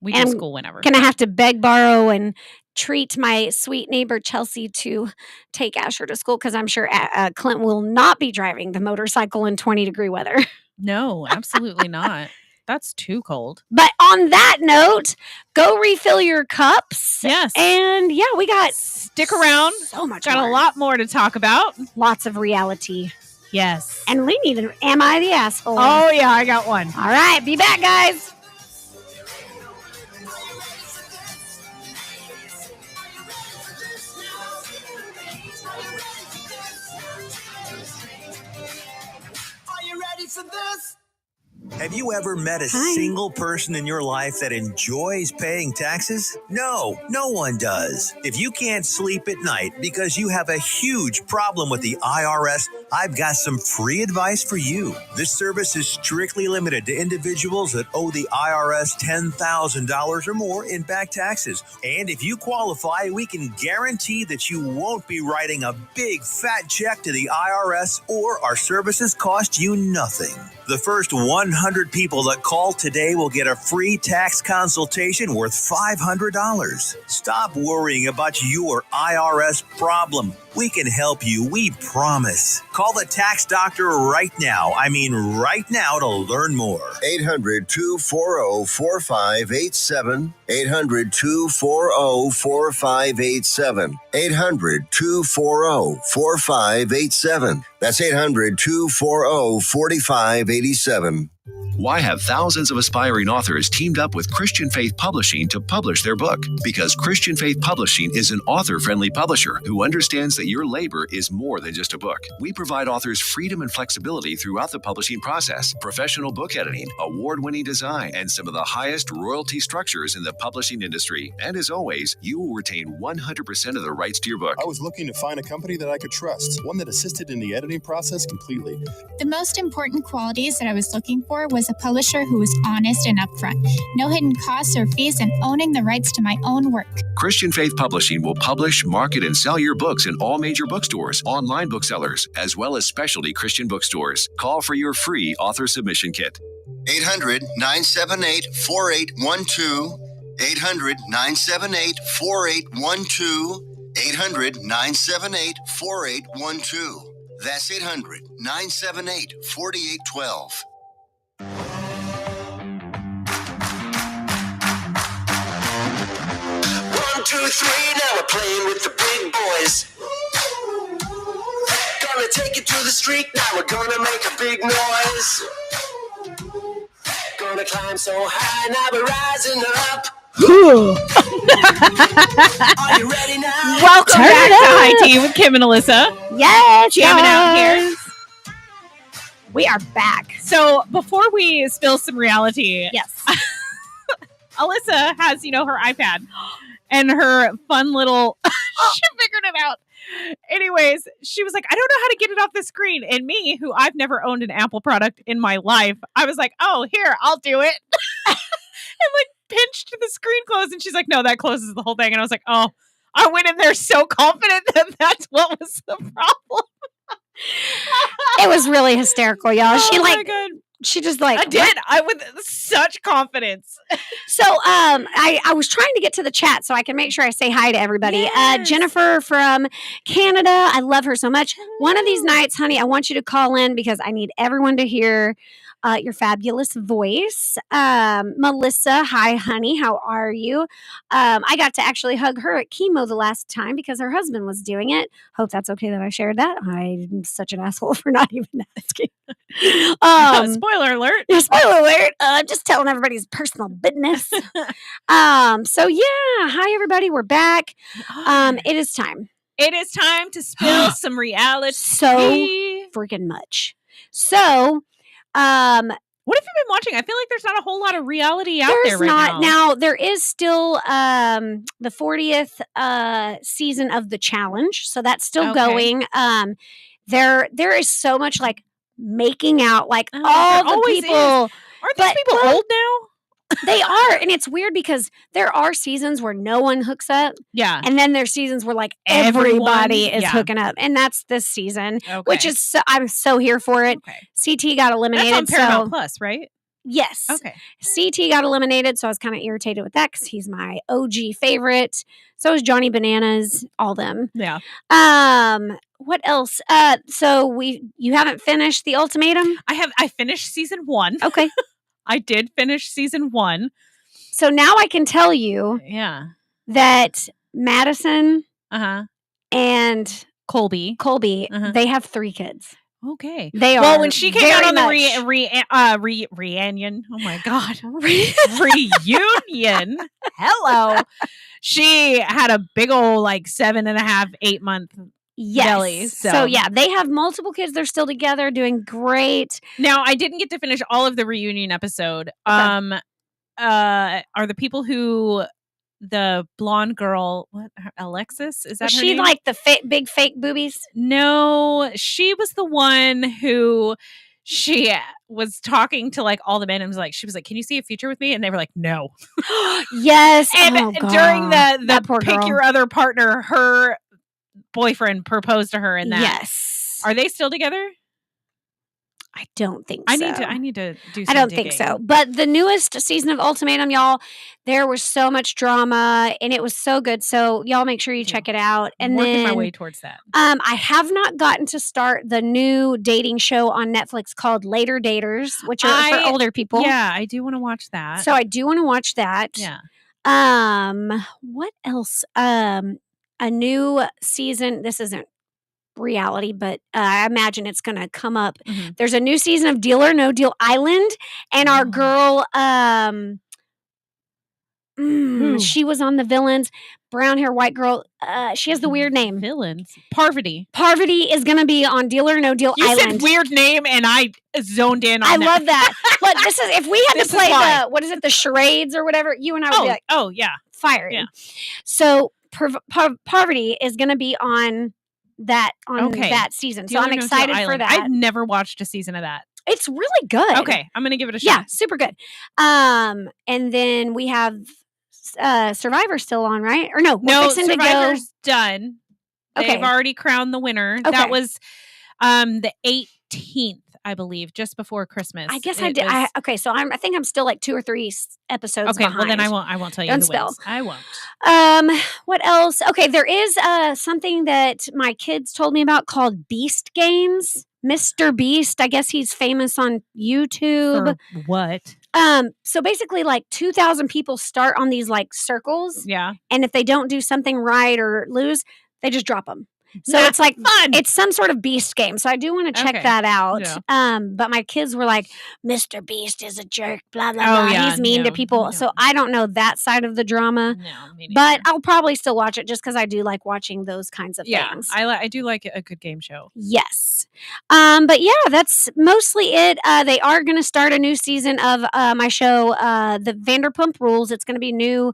Speaker 6: we
Speaker 5: And
Speaker 6: do school whenever.
Speaker 5: Gonna have to beg, borrow, and treat my sweet neighbor Chelsea to take Asher to school because I'm sure Clint will not be driving the motorcycle in 20-degree weather.
Speaker 6: No, absolutely not. That's too cold.
Speaker 5: But on that note, go refill your cups.
Speaker 6: Yes.
Speaker 5: And yeah, we got
Speaker 6: Stick around.
Speaker 5: so much
Speaker 6: Got
Speaker 5: more.
Speaker 6: a lot more to talk about.
Speaker 5: Lots of reality.
Speaker 6: Yes.
Speaker 5: And we need an Am I the Asshole?
Speaker 6: Oh, yeah, I got one.
Speaker 5: All right, be back, guys.
Speaker 4: Are you ready for this? Have you ever met a single person in your life that enjoys paying taxes? No, no one does. If you can't sleep at night because you have a huge problem with the IRS, I've got some free advice for you. This service is strictly limited to individuals that owe the IRS $10,000 or more in back taxes. And if you qualify, we can guarantee that you won't be writing a big fat check to the IRS, or our services cost you nothing. The first 100 people that call today will get a free tax consultation worth $500. Stop worrying about your IRS problem. We can help you, we promise. Call the tax doctor right now. I mean right now to learn more.
Speaker 7: 800-240-4587. 800-240-4587. 800-240-4587. That's 800-240-4587.
Speaker 8: Why have thousands of aspiring authors teamed up with Christian Faith Publishing to publish their book? Because Christian Faith Publishing is an author-friendly publisher who understands that your labor is more than just a book. We provide authors freedom and flexibility throughout the publishing process, professional book editing, award-winning design, and some of the highest royalty structures in the publishing industry. And as always, you will retain 100% of the rights to your book.
Speaker 9: I was looking to find a company that I could trust, one that assisted in the editing process completely.
Speaker 10: The most important qualities that I was looking for was a publisher who was honest and upfront, no hidden costs or fees, and owning the rights to my own work.
Speaker 8: Christian Faith Publishing will publish, market, and sell your books in all major bookstores, online booksellers, as well as specialty Christian bookstores. Call for your free author submission kit.
Speaker 7: 800-978-4812. 800-978-4812. 800-978-4812. That's 800-978-4812.
Speaker 11: 1, 2, 3, now we're playing with the big boys. Gonna take it to the street, now we're gonna make a big noise. Gonna climb so high, now we're rising up. Are you ready now?
Speaker 6: Welcome back to High Tea with Kim and Alyssa.
Speaker 5: Yes,
Speaker 6: Jamming out here.
Speaker 5: We are back.
Speaker 6: So before we spill some reality,
Speaker 5: Yes.
Speaker 6: Alyssa has, her iPad and her fun little, she figured it out. Anyways, she was like, I don't know how to get it off the screen. And me, who I've never owned an Apple product in my life, I was like, oh, here, I'll do it. And pinched the screen closed. And she's like, no, that closes the whole thing. And I was like, oh, I went in there so confident that that's what was the problem.
Speaker 5: It was really hysterical, y'all.
Speaker 6: Oh
Speaker 5: She just like
Speaker 6: I did. I with such confidence.
Speaker 5: So I was trying to get to the chat so I can make sure I say hi to everybody.
Speaker 6: Yes.
Speaker 5: Jennifer from Canada, I love her so much. One of these nights, honey, I want you to call in because I need everyone to hear your fabulous voice. Melissa, hi, honey. How are you? I got to actually hug her at chemo the last time because her husband was doing it. Hope that's okay that I shared that. I'm such an asshole for not even asking.
Speaker 6: Spoiler alert.
Speaker 5: Spoiler alert. I'm just telling everybody's personal business. So yeah. Hi, everybody. We're back. It is time.
Speaker 6: It is time to spill some reality.
Speaker 5: So freaking much. So,
Speaker 6: what have you been watching? I feel like there's not a whole lot of reality out there right now.
Speaker 5: Now, there is still the 40th season of The Challenge. So that's still going. There is so much like making out, like all the people.
Speaker 6: Aren't these people old now?
Speaker 5: They are. And it's weird because there are seasons where no one hooks up.
Speaker 6: Yeah.
Speaker 5: And then there's seasons where like everybody is hooking up. And that's this season, which is, I'm so here for it.
Speaker 6: Okay.
Speaker 5: CT got eliminated.
Speaker 6: That's on Paramount Plus, right?
Speaker 5: Yes.
Speaker 6: Okay.
Speaker 5: CT got eliminated. So I was kind of irritated with that because he's my OG favorite. So is Johnny Bananas, all them.
Speaker 6: Yeah.
Speaker 5: What else? So you haven't finished The Ultimatum?
Speaker 6: I finished season 1.
Speaker 5: Okay.
Speaker 6: I did finish season 1.
Speaker 5: So now I can tell you that Madison and
Speaker 6: Colby,
Speaker 5: they have 3 kids.
Speaker 6: Okay.
Speaker 5: They are.
Speaker 6: Well, when she came out on the reunion, oh my God. Reunion. Hello. She had a big old like 7.5, 8 month belly.
Speaker 5: So yeah, they have multiple kids. They're still together, doing great.
Speaker 6: Now, I didn't get to finish all of the reunion episode. Are the people who the blonde girl, Alexis? Is that her name?
Speaker 5: Like the big fake boobies?
Speaker 6: No, she was the one who she was talking to like all the men and was like, can you see a future with me? And they were like, no.
Speaker 5: Yes.
Speaker 6: And during the pick your other partner, her boyfriend proposed to her in that.
Speaker 5: Yes.
Speaker 6: Are they still together?
Speaker 5: I don't think
Speaker 6: I
Speaker 5: so.
Speaker 6: need to do some
Speaker 5: I don't
Speaker 6: digging.
Speaker 5: think so. But the newest season of Ultimatum, y'all, there was so much drama and it was so good. So y'all make sure you check it out. And
Speaker 6: I'm working
Speaker 5: then
Speaker 6: my way towards that.
Speaker 5: I have not gotten to start the new dating show on Netflix called Later Daters, which are for older people.
Speaker 6: Yeah, I do want to watch that.
Speaker 5: So I do want to watch that.
Speaker 6: Yeah.
Speaker 5: What else? A new season. This isn't reality, but I imagine it's going to come up.
Speaker 6: Mm-hmm.
Speaker 5: There's a new season of Deal or No Deal Island, and our girl, she was on the Villains, brown hair, white girl. She has the weird name.
Speaker 6: Villains. Parvati.
Speaker 5: Parvati is going to be on Deal or No Deal
Speaker 6: You
Speaker 5: Island.
Speaker 6: said weird name, and I zoned in on
Speaker 5: I
Speaker 6: that.
Speaker 5: love that. But this is, if we had to play what is it, the charades or whatever, you and I would be like,
Speaker 6: oh yeah,
Speaker 5: firing.
Speaker 6: Yeah.
Speaker 5: So Parvati is going to be on that season.
Speaker 6: Deal
Speaker 5: so I'm
Speaker 6: or No
Speaker 5: excited
Speaker 6: Deal
Speaker 5: for
Speaker 6: Island.
Speaker 5: that.
Speaker 6: I've never watched a season of that.
Speaker 5: It's really good.
Speaker 6: Okay, I'm gonna give it a shot.
Speaker 5: Yeah, super good. And then we have Survivor still on, right? Or no, we're fixing
Speaker 6: Survivor's
Speaker 5: to go.
Speaker 6: done.
Speaker 5: Okay.
Speaker 6: They've already crowned the winner.
Speaker 5: Okay.
Speaker 6: That was the 18th, I believe, just before Christmas.
Speaker 5: I guess I did. Okay, so I think I'm still like 2 or 3 episodes behind.
Speaker 6: Well then I won't tell you
Speaker 5: Don't
Speaker 6: who
Speaker 5: spill.
Speaker 6: wins. I won't.
Speaker 5: What else? Okay, there is something that my kids told me about called Beast Games. Mr. Beast, I guess he's famous on YouTube.
Speaker 6: For what?
Speaker 5: So basically like 2,000 people start on these like circles.
Speaker 6: Yeah.
Speaker 5: And if they don't do something right or lose, they just drop them. So
Speaker 6: That's
Speaker 5: it's like
Speaker 6: fun.
Speaker 5: It's some sort of beast game. So I do want to check that out.
Speaker 6: Yeah.
Speaker 5: But my kids were like, Mr. Beast is a jerk, blah, blah,
Speaker 6: Oh,
Speaker 5: blah.
Speaker 6: yeah,
Speaker 5: He's mean to people. So I don't know that side of the drama.
Speaker 6: No, me
Speaker 5: but I'll probably still watch it just because I do like watching those kinds of things.
Speaker 6: I do like a good game show.
Speaker 5: Yes. But yeah, that's mostly it. They are going to start a new season of my show, The Vanderpump Rules. It's going to be new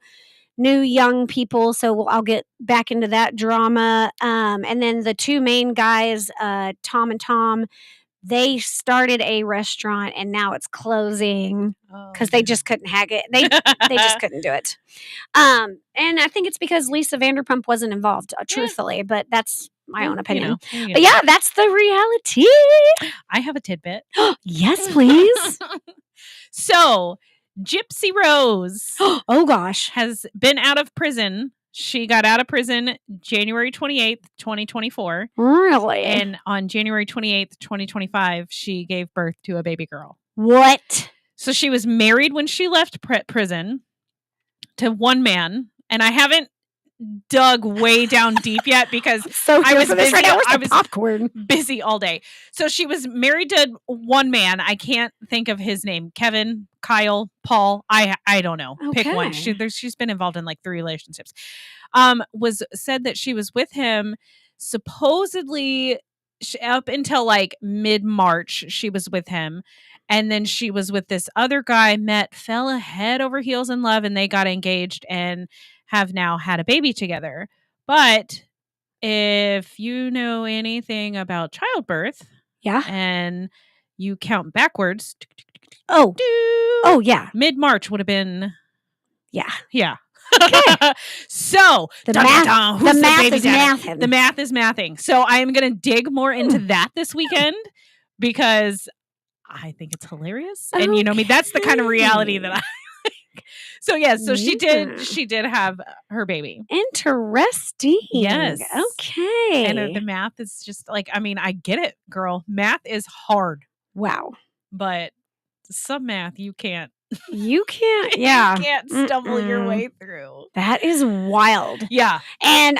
Speaker 5: young people, so I'll get back into that drama. And then the two main guys, Tom and Tom, they started a restaurant and now it's closing because they just couldn't hack it. They just couldn't do it. And I think it's because Lisa Vanderpump wasn't involved, truthfully, but that's my own opinion. But yeah, that's the reality.
Speaker 6: I have a tidbit.
Speaker 5: Yes, please.
Speaker 6: So, Gypsy Rose
Speaker 5: oh gosh,
Speaker 6: has been out of prison. She got out of prison January 28th, 2024.
Speaker 5: Really?
Speaker 6: And on January 28th, 2025, she gave birth to a baby girl.
Speaker 5: What?
Speaker 6: So she was married when she left prison to one man. And I haven't dug way down deep yet because I was busy.
Speaker 5: Right now. Where's the popcorn?
Speaker 6: Busy all day. So she was married to one man. I can't think of his name. Kevin, Kyle, Paul. I don't know.
Speaker 5: Okay.
Speaker 6: Pick one. She's been involved in like 3 relationships. Was said that she was with him supposedly up until like mid-March. She was with him. And then she was with this other guy, fell head over heels in love, and they got engaged and have now had a baby together. But if you know anything about childbirth, and you count backwards, mid-March would have been, yeah.
Speaker 5: Okay.
Speaker 6: So
Speaker 5: the math is mathing.
Speaker 6: The math is mathing. So I am going to dig more into that this weekend because I think it's hilarious, and you know me, that's the kind of reality that I like. So she did have her baby.
Speaker 5: Interesting.
Speaker 6: Yes.
Speaker 5: Okay.
Speaker 6: And the math is just like, I mean, I get it, girl. Math is hard.
Speaker 5: Wow.
Speaker 6: But some math you can't.
Speaker 5: You can't. Yeah.
Speaker 6: You can't stumble your way through.
Speaker 5: That is wild.
Speaker 6: Yeah.
Speaker 5: And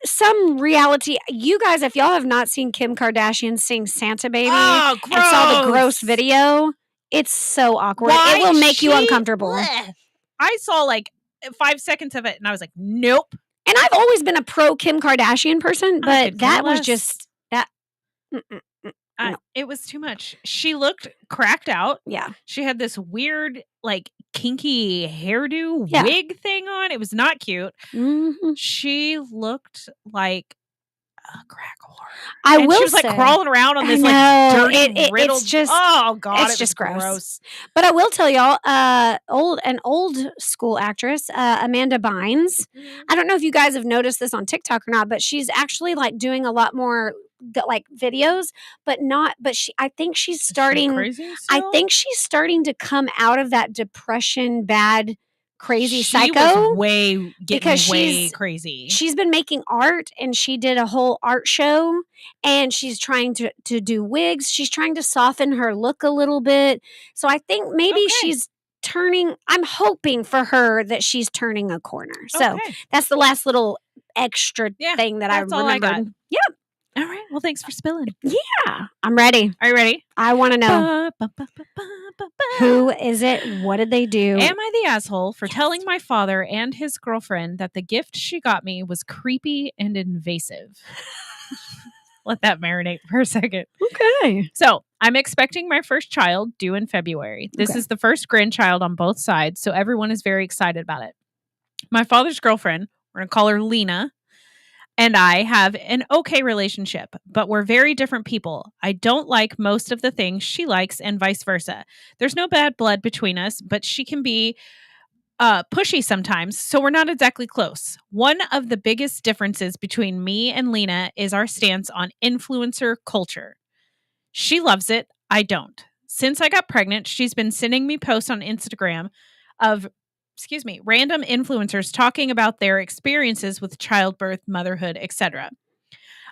Speaker 5: some reality. You guys, if y'all have not seen Kim Kardashian sing Santa Baby and saw the gross video, it's so awkward. It will make you uncomfortable.
Speaker 6: Bleh. I saw like 5 seconds of it and I was like, nope.
Speaker 5: And I've always been a pro Kim Kardashian person, but that was just that.
Speaker 6: No. It was too much. She looked cracked out.
Speaker 5: Yeah.
Speaker 6: She had this weird, like, kinky hairdo wig thing on. It was not cute.
Speaker 5: Mm-hmm.
Speaker 6: She looked like a crack whore.
Speaker 5: She
Speaker 6: was like crawling around on this like dirty, riddled.
Speaker 5: It's just,
Speaker 6: oh god,
Speaker 5: it's just gross. But I will tell y'all, an old school actress, Amanda Bynes. I don't know if you guys have noticed this on TikTok or not, but she's actually like doing a lot more like videos, but I think she's starting. I think she's starting to come out of that depression, bad. Crazy psycho
Speaker 6: was because way crazy.
Speaker 5: She's been making art and she did a whole art show and she's trying to do wigs. She's trying to soften her look a little bit. So I think maybe she's I'm hoping for her that she's turning a corner. So that's the last little extra thing that I remembered.
Speaker 6: All I got.
Speaker 5: Yep.
Speaker 6: All right. Well, thanks for spilling.
Speaker 5: Yeah, I'm ready.
Speaker 6: Are you ready?
Speaker 5: I want to know. Who is it? What did they do?
Speaker 6: Am I the asshole for telling my father and his girlfriend that the gift she got me was creepy and invasive? Let that marinate for a second.
Speaker 5: Okay.
Speaker 6: So I'm expecting my first child due in February. This
Speaker 5: Okay.
Speaker 6: is the first grandchild on both sides, so everyone is very excited about it. My father's girlfriend, we're going to call her Lena, and I have an okay relationship, but we're very different people. I don't like most of the things she likes and vice versa. There's no bad blood between us, but she can be pushy sometimes, so we're not exactly close. One of the biggest differences between me and Lena is our stance on influencer culture. She loves it. I don't. Since I got pregnant, she's been sending me posts on Instagram of, random influencers talking about their experiences with childbirth, motherhood, etc.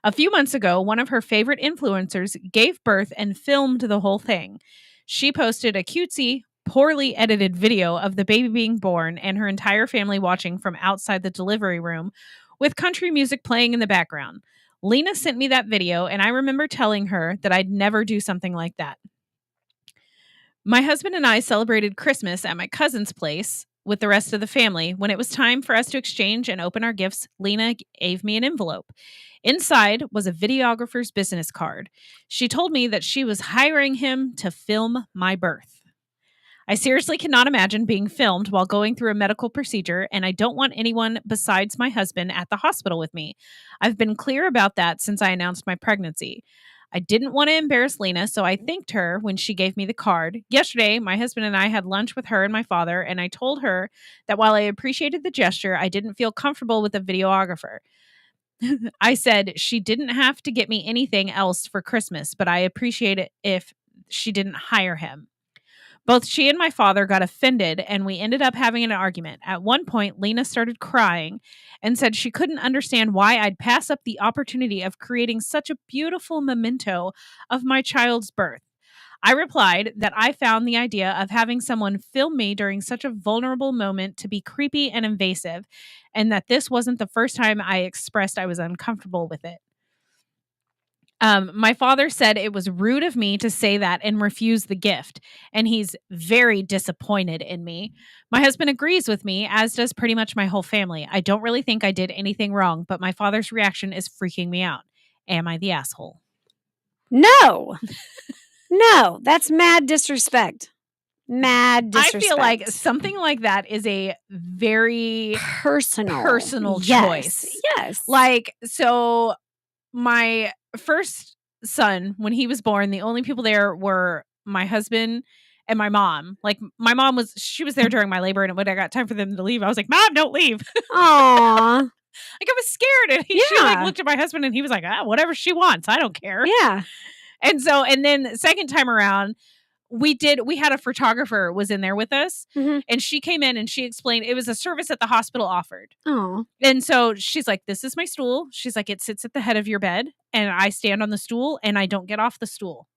Speaker 6: A few months ago, one of her favorite influencers gave birth and filmed the whole thing. She posted a cutesy, poorly edited video of the baby being born and her entire family watching from outside the delivery room with country music playing in the background. Lena sent me that video, and I remember telling her that I'd never do something like that. My husband and I celebrated Christmas at my cousin's place with the rest of the family. When it was time for us to exchange and open our gifts, Lena gave me an envelope. Inside was a videographer's business card. She told me that she was hiring him to film my birth. I seriously cannot imagine being filmed while going through a medical procedure, and I don't want anyone besides my husband at the hospital with me. I've been clear about that since I announced my pregnancy. I didn't want to embarrass Lena, so I thanked her when she gave me the card. Yesterday, my husband and I had lunch with her and my father, and I told her that while I appreciated the gesture, I didn't feel comfortable with a videographer. I said she didn't have to get me anything else for Christmas, but I appreciate it if she didn't hire him. Both she and my father got offended, and we ended up having an argument. At one point, Lena started crying and said she couldn't understand why I'd pass up the opportunity of creating such a beautiful memento of my child's birth. I replied that I found the idea of having someone film me during such a vulnerable moment to be creepy and invasive, and that this wasn't the first time I expressed I was uncomfortable with it. My father said it was rude of me to say that and refuse the gift, and he's very disappointed in me. My husband agrees with me, as does pretty much my whole family. I don't really think I did anything wrong, but my father's reaction is freaking me out. Am I the asshole?
Speaker 5: No. No, that's mad disrespect. Mad disrespect.
Speaker 6: I feel like something like that is a very personal choice.
Speaker 5: Yes.
Speaker 6: Like, so my first son, when he was born, the only people there were my husband and my mom. Like, my mom she was there during my labor, and when I got time for them to leave, I was like, Mom, don't leave.
Speaker 5: Aww.
Speaker 6: Like, I was scared. And she like looked at my husband, and he was like, whatever she wants. I don't care.
Speaker 5: Yeah.
Speaker 6: And then the second time around, we had a photographer was in there with us, and she came in and she explained it was a service that the hospital offered.
Speaker 5: Oh.
Speaker 6: And so she's like, this is my stool. She's like, it sits at the head of your bed, and I stand on the stool, and I don't get off the stool.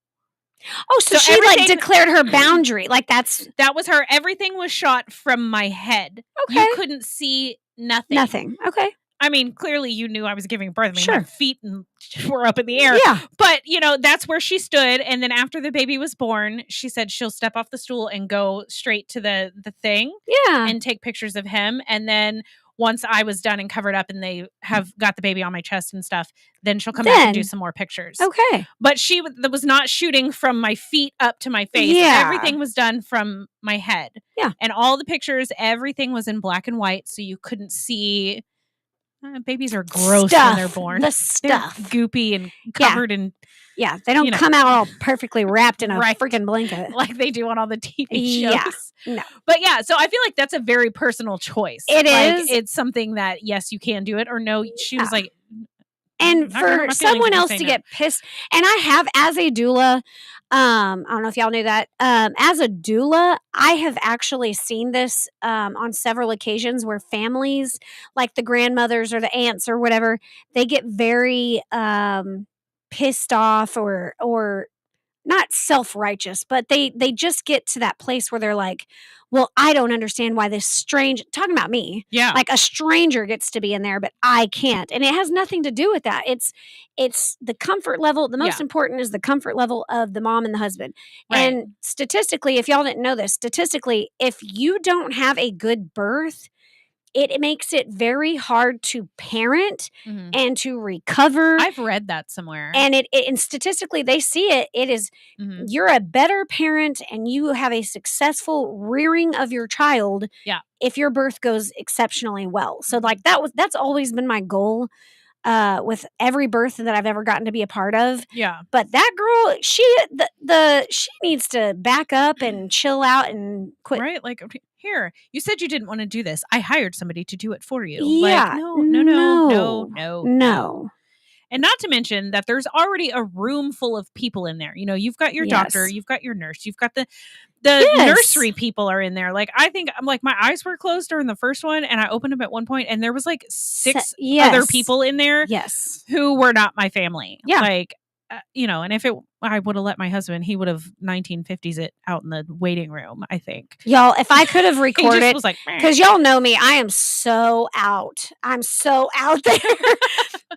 Speaker 5: Oh, so she like declared her boundary. Like
Speaker 6: that was her. Everything was shot from my head.
Speaker 5: Okay.
Speaker 6: You couldn't see nothing.
Speaker 5: Nothing. Okay.
Speaker 6: I mean, clearly you knew I was giving birth. I mean,
Speaker 5: sure.
Speaker 6: My feet were up in the air.
Speaker 5: Yeah.
Speaker 6: But, that's where she stood. And then after the baby was born, she said she'll step off the stool and go straight to the thing.
Speaker 5: Yeah.
Speaker 6: And take pictures of him. And then once I was done and covered up and they have got the baby on my chest and stuff, then she'll come back and do some more pictures.
Speaker 5: Okay.
Speaker 6: But she was not shooting from my feet up to my face.
Speaker 5: Yeah.
Speaker 6: Everything was done from my head.
Speaker 5: Yeah.
Speaker 6: And all the pictures, everything was in black and white. So you couldn't see. Babies are gross when they're born.
Speaker 5: The stuff.
Speaker 6: They're goopy and covered in.
Speaker 5: Yeah, they don't come out all perfectly wrapped in a freaking blanket.
Speaker 6: Like they do on all the TV shows.
Speaker 5: Yeah, no.
Speaker 6: But yeah, so I feel like that's a very personal choice.
Speaker 5: It is.
Speaker 6: It's something that, yes, you can do it, or no, she was like.
Speaker 5: And for someone else to get pissed, and I have as a doula, I don't know if y'all knew that. As a doula, I have actually seen this on several occasions where families, like the grandmothers or the aunts or whatever, they get very pissed off or not self-righteous, but they just get to that place where they're like, well, I don't understand why this talking about me.
Speaker 6: Yeah.
Speaker 5: Like a stranger gets to be in there, but I can't. And it has nothing to do with that. It's the comfort level. The most important is the comfort level of the mom and the husband.
Speaker 6: Right.
Speaker 5: And statistically, if y'all didn't know this, statistically, if you don't have a good birth, it makes it very hard to parent and to recover.
Speaker 6: I've read that somewhere.
Speaker 5: And and statistically, they see it. It is, you're a better parent and you have a successful rearing of your child if your birth goes exceptionally well. So like that's always been my goal with every birth that I've ever gotten to be a part of.
Speaker 6: Yeah.
Speaker 5: But that girl, she needs to back up and chill out and quit.
Speaker 6: Right? Like, here, you said you didn't want to do this. I hired somebody to do it for you.
Speaker 5: Yeah.
Speaker 6: Like, no. And not to mention that there's already a room full of people in there. You know, you've got your doctor, you've got your nurse, you've got the nursery people are in there. Like, I think I'm like, my eyes were closed during the first one and I opened them at one point and there was like 6 other people in there who were not my family.
Speaker 5: Yeah.
Speaker 6: Like, you know, and if I would have let my husband, he would have 1950s it out in the waiting room, I think.
Speaker 5: Y'all, if I could have recorded,
Speaker 6: he just was like,
Speaker 5: because y'all know me, I am so out. I'm so out there.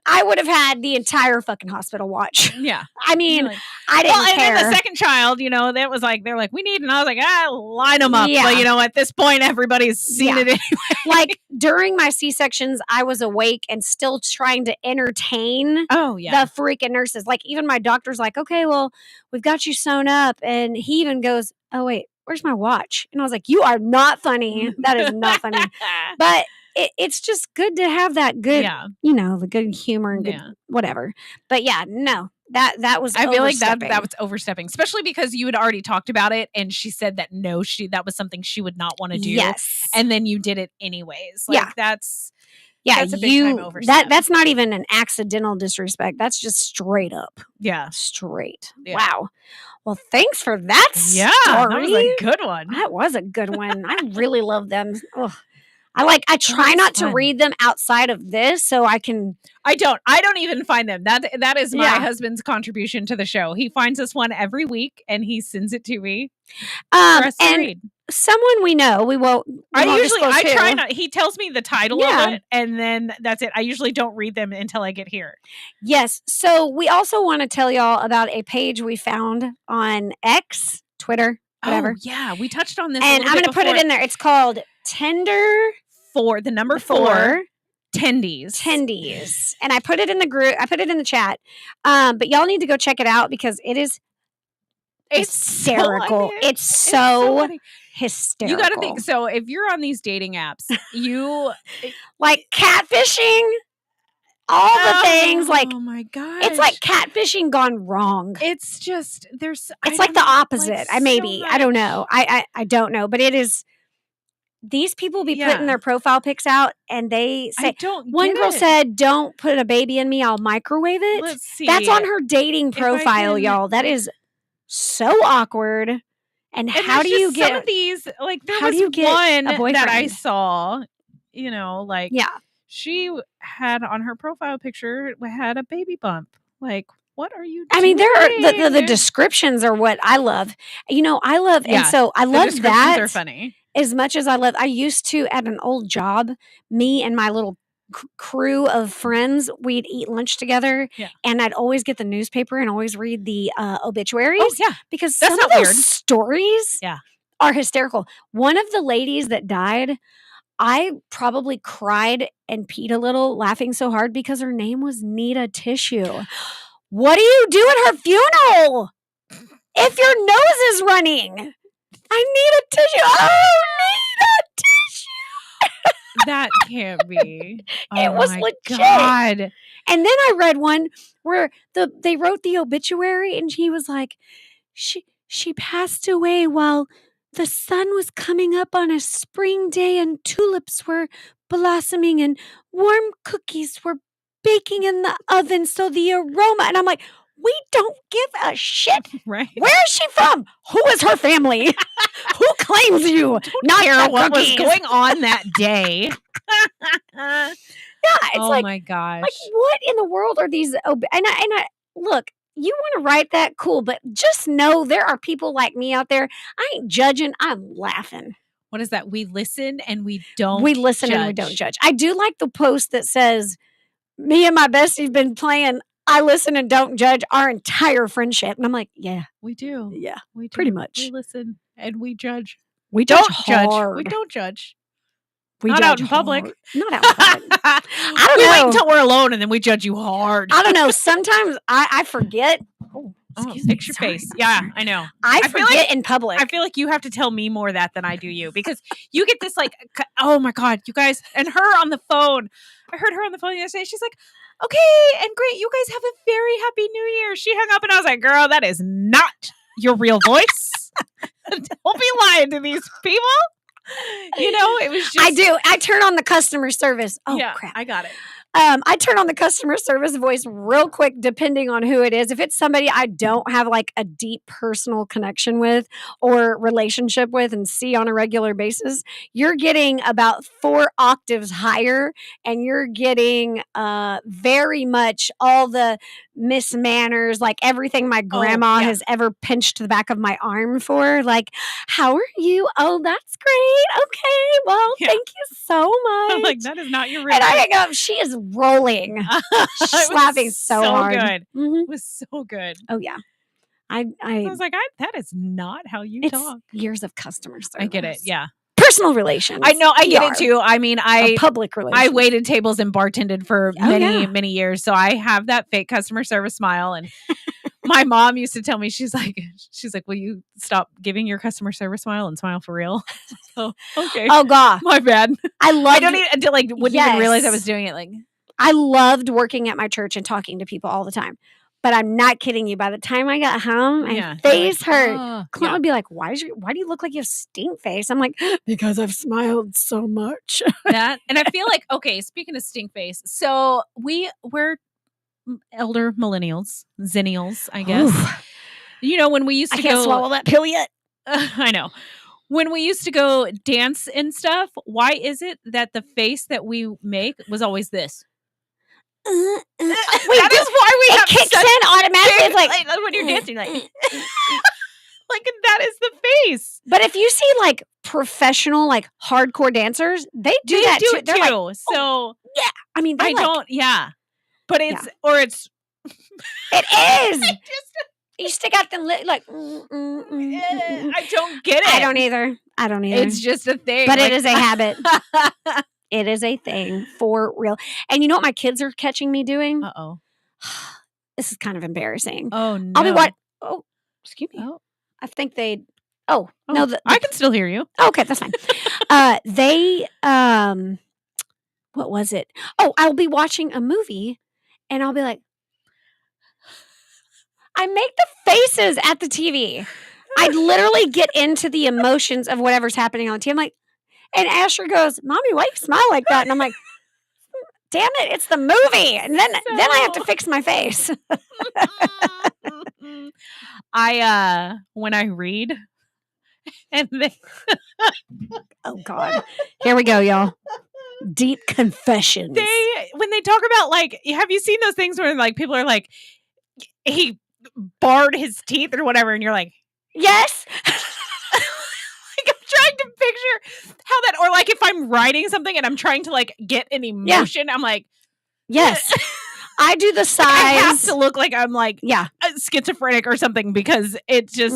Speaker 5: I would have had the entire fucking hospital watch.
Speaker 6: Yeah.
Speaker 5: I mean,
Speaker 6: like,
Speaker 5: I didn't care.
Speaker 6: And then the second child, you know, that was like, they're like, we need, and I was like, line them up.
Speaker 5: Yeah.
Speaker 6: But, you know, at this point, everybody's seen it anyway.
Speaker 5: Like, during my C-sections, I was awake and still trying to entertain the freaking nurses. Like, even my doctor's like, okay, well, we've got you sewn up. And he even goes, oh, wait, where's my watch? And I was like, you are not funny. That is not funny. But it's just good to have that good, you know, the good humor and good whatever. But yeah, no, that was
Speaker 6: I feel like that was overstepping, especially because you had already talked about it and she said that that was something she would not want to do.
Speaker 5: Yes.
Speaker 6: And then you did it anyways. Like, that's a big time overstep.
Speaker 5: That's not even an accidental disrespect. That's just straight up.
Speaker 6: Yeah.
Speaker 5: Straight.
Speaker 6: Yeah.
Speaker 5: Wow. Well, thanks for that story.
Speaker 6: That was a good one.
Speaker 5: That was a good one. I really love them. Ugh. I try not to read them outside of this so I can.
Speaker 6: I don't even find them. That is my husband's contribution to the show. He finds us one every week and he sends it to me for us to read.
Speaker 5: Someone we know, we won't.
Speaker 6: I try not. He tells me the title of it, and then that's it. I usually don't read them until I get here.
Speaker 5: Yes. So we also want to tell y'all about a page we found on X, Twitter, whatever.
Speaker 6: Oh, yeah, we touched on this,
Speaker 5: and I'm going to put it in there. It's called Tender
Speaker 6: for the number 4
Speaker 5: Tendies, and I put it in the group. I put it in the chat. But y'all need to go check it out because it is. Hysterical. It's so hysterical.
Speaker 6: You got to think. So if you're on these dating apps, you
Speaker 5: like catfishing, all the things. Like,
Speaker 6: oh my god,
Speaker 5: it's like catfishing gone wrong.
Speaker 6: It's just
Speaker 5: it's like the opposite.
Speaker 6: Like
Speaker 5: I don't know. I don't know, but it is. These people be putting their profile pics out, and they say one girl said, "Don't put a baby in me. I'll microwave it."
Speaker 6: Let's see.
Speaker 5: That's on her dating profile, y'all. That is so awkward. And how do you get
Speaker 6: some of these? Like, there was one that I saw, you know, like, she had on her profile picture had a baby bump. Like, what are you doing?
Speaker 5: I mean, there are the descriptions are what I love. You know, I love, and so I love that.
Speaker 6: They're funny.
Speaker 5: As much as I used to at an old job, me and my little crew of friends, we'd eat lunch together, and I'd always get the newspaper and always read the obituaries.
Speaker 6: Oh, yeah,
Speaker 5: because
Speaker 6: that's
Speaker 5: some of those stories are hysterical. One of the ladies that died, I probably cried and peed a little laughing so hard because her name was Nita Tissue. What do you do at her funeral if your nose is running? I need a tissue. Oh, need a tissue.
Speaker 6: That can't be.
Speaker 5: It was legit.
Speaker 6: God.
Speaker 5: And then I read one where they wrote the obituary, and he was like, she passed away while the sun was coming up on a spring day, and tulips were blossoming, and warm cookies were baking in the oven. So the aroma, and I'm like, we don't give a shit.
Speaker 6: Right.
Speaker 5: Where is she from? Who is her family? Who claims you?
Speaker 6: Not care what was going on that day.
Speaker 5: Yeah, it's
Speaker 6: oh
Speaker 5: like,
Speaker 6: my gosh.
Speaker 5: Like, what in the world are these? And I look, you want to write that? Cool. But just know there are people like me out there. I ain't judging. I'm laughing.
Speaker 6: What is that? We listen and we don't
Speaker 5: We listen
Speaker 6: judge.
Speaker 5: and we don't judge. I do like the post that says, me and my bestie's been playing I listen and don't judge our entire friendship. And I'm like, yeah.
Speaker 6: We do.
Speaker 5: Yeah.
Speaker 6: We do.
Speaker 5: Pretty much.
Speaker 6: We listen and we judge.
Speaker 5: We
Speaker 6: don't
Speaker 5: judge.
Speaker 6: judge. We don't judge.
Speaker 5: We
Speaker 6: Not
Speaker 5: judge
Speaker 6: out in public.
Speaker 5: hard. Not out in public. I don't
Speaker 6: we
Speaker 5: know.
Speaker 6: wait until we're alone and then we judge you hard.
Speaker 5: I don't know. Sometimes I forget.
Speaker 6: Fix your face. Yeah, I know.
Speaker 5: I
Speaker 6: feel
Speaker 5: forget
Speaker 6: like,
Speaker 5: in public.
Speaker 6: I feel like you have to tell me more of that than I do you because you get this like, oh my God, you guys, and her on the phone. I heard her on the phone yesterday. She's like, okay, and great. You guys have a very happy new year. She hung up and I was like, girl, that is not your real voice. Don't be lying to these people. You know, it was just.
Speaker 5: I do. I turn on the customer service. Oh,
Speaker 6: yeah,
Speaker 5: crap.
Speaker 6: I got it.
Speaker 5: I turn on the customer service voice real quick, depending on who it is. If it's somebody I don't have like a deep personal connection with or relationship with and see on a regular basis, you're getting about 4 octaves higher and you're getting very much all the mismanners, like everything my grandma has ever pinched the back of my arm for. Like, how are you? Oh, that's great. Okay. Well, thank you so much.
Speaker 6: I'm like, that is not your real
Speaker 5: And I
Speaker 6: voice.
Speaker 5: hang up. She is rolling. She's laughing so hard.
Speaker 6: Good.
Speaker 5: Mhm.
Speaker 6: It was so good.
Speaker 5: Oh yeah. I
Speaker 6: was like, that is not how you
Speaker 5: it's
Speaker 6: talk.
Speaker 5: Years of customer service.
Speaker 6: I get it. Yeah.
Speaker 5: Personal relations.
Speaker 6: I know. I get it
Speaker 5: PR.
Speaker 6: too. I mean,
Speaker 5: Public relations.
Speaker 6: I waited tables and bartended for
Speaker 5: yeah.
Speaker 6: many years, so I have that fake customer service smile. And my mom used to tell me, she's like, will you stop giving your customer service smile and smile for real? Oh, okay.
Speaker 5: Oh God,
Speaker 6: my bad.
Speaker 5: I love.
Speaker 6: I don't even wouldn't even realize I was doing it. Like,
Speaker 5: I loved working at my church and talking to people all the time. But I'm not kidding you. By the time I got home, my face hurt. Clint would be like, "Why do you look like you have stink face?" I'm like, "Because I've smiled so much."
Speaker 6: That, and I feel like, okay, speaking of stink face, so we're elder millennials, zennials, I guess.
Speaker 5: Oof.
Speaker 6: You know, when we used to
Speaker 5: I can't swallow that pill yet.
Speaker 6: I know. When we used to go dance and stuff, why is it that the face that we make was always this?
Speaker 5: Wait,
Speaker 6: that is why we have
Speaker 5: kicks in automatically. It's
Speaker 6: like when you're dancing, like that is the face.
Speaker 5: But if you see like professional, like hardcore dancers, they do that too.
Speaker 6: It too. Like, so
Speaker 5: yeah, I mean,
Speaker 6: I don't. Yeah, but it's or it's.
Speaker 5: It is. You stick out the lip like.
Speaker 6: I don't get it.
Speaker 5: I don't either.
Speaker 6: It's just a thing,
Speaker 5: but it is a habit. It is a thing for real. And you know what my kids are catching me doing?
Speaker 6: Uh-oh.
Speaker 5: This is kind of embarrassing.
Speaker 6: Oh, no.
Speaker 5: I'll be Oh, excuse me. Oh. I think they... Oh, no.
Speaker 6: I can still hear you.
Speaker 5: Okay, that's fine. They... What was it? Oh, I'll be watching a movie and I'll be like... I make the faces at the TV. I literally get into the emotions of whatever's happening on the TV. I'm like... And Asher goes, "Mommy, why do you smile like that?" And I'm like, "Damn it, it's the movie." And then I have to fix my face.
Speaker 6: When I read and they
Speaker 5: oh God. Here we go, y'all. Deep confessions.
Speaker 6: When they talk about like, have you seen those things where like people are like, he barred his teeth or whatever, and you're like,
Speaker 5: yes.
Speaker 6: I'm trying to picture how that, or like if I'm writing something and I'm trying to like get an emotion, I'm like,
Speaker 5: yes, I do the size. I
Speaker 6: have to look like I'm like, schizophrenic or something because it just,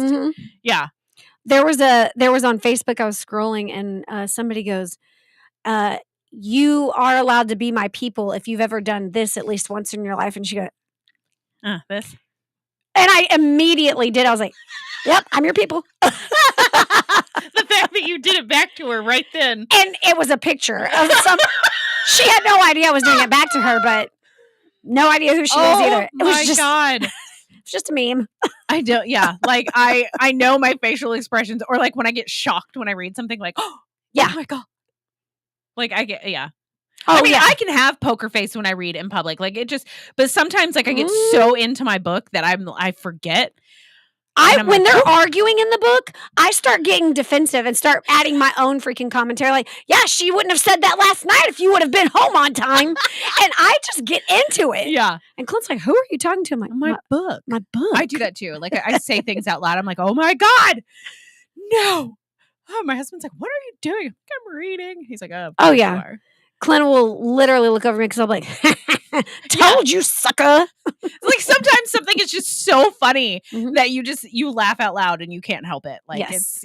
Speaker 5: There was on Facebook, I was scrolling and somebody goes, "You are allowed to be my people if you've ever done this at least once in your life." And she goes,
Speaker 6: this.
Speaker 5: And I immediately did. I was like, "Yep, I'm your people."
Speaker 6: The fact that you did it back to her right then.
Speaker 5: And it was a picture of some... She had no idea I was doing it back to her, but no idea who she was either. It was just,
Speaker 6: God.
Speaker 5: It's just a meme.
Speaker 6: I don't, like I know my facial expressions, or like when I get shocked when I read something like, oh my God. Like I get, I mean, I can have poker face when I read in public. Like it just, but sometimes like I get so into my book that I forget.
Speaker 5: When they're arguing in the book, I start getting defensive and start adding my own freaking commentary. Like, yeah, she wouldn't have said that last night if you would have been home on time. And I just get into it.
Speaker 6: Yeah.
Speaker 5: And Clint's like, who are you talking to? I'm like,
Speaker 6: my book.
Speaker 5: My book.
Speaker 6: I do that too. Like I say things out loud. I'm like, oh my God. No. Oh, my husband's like, what are you doing? I'm reading. He's like,
Speaker 5: oh yeah. Clint will literally look over me because I'm like, told you, sucker.
Speaker 6: Like sometimes something is just so funny that you laugh out loud and you can't help it. Like it's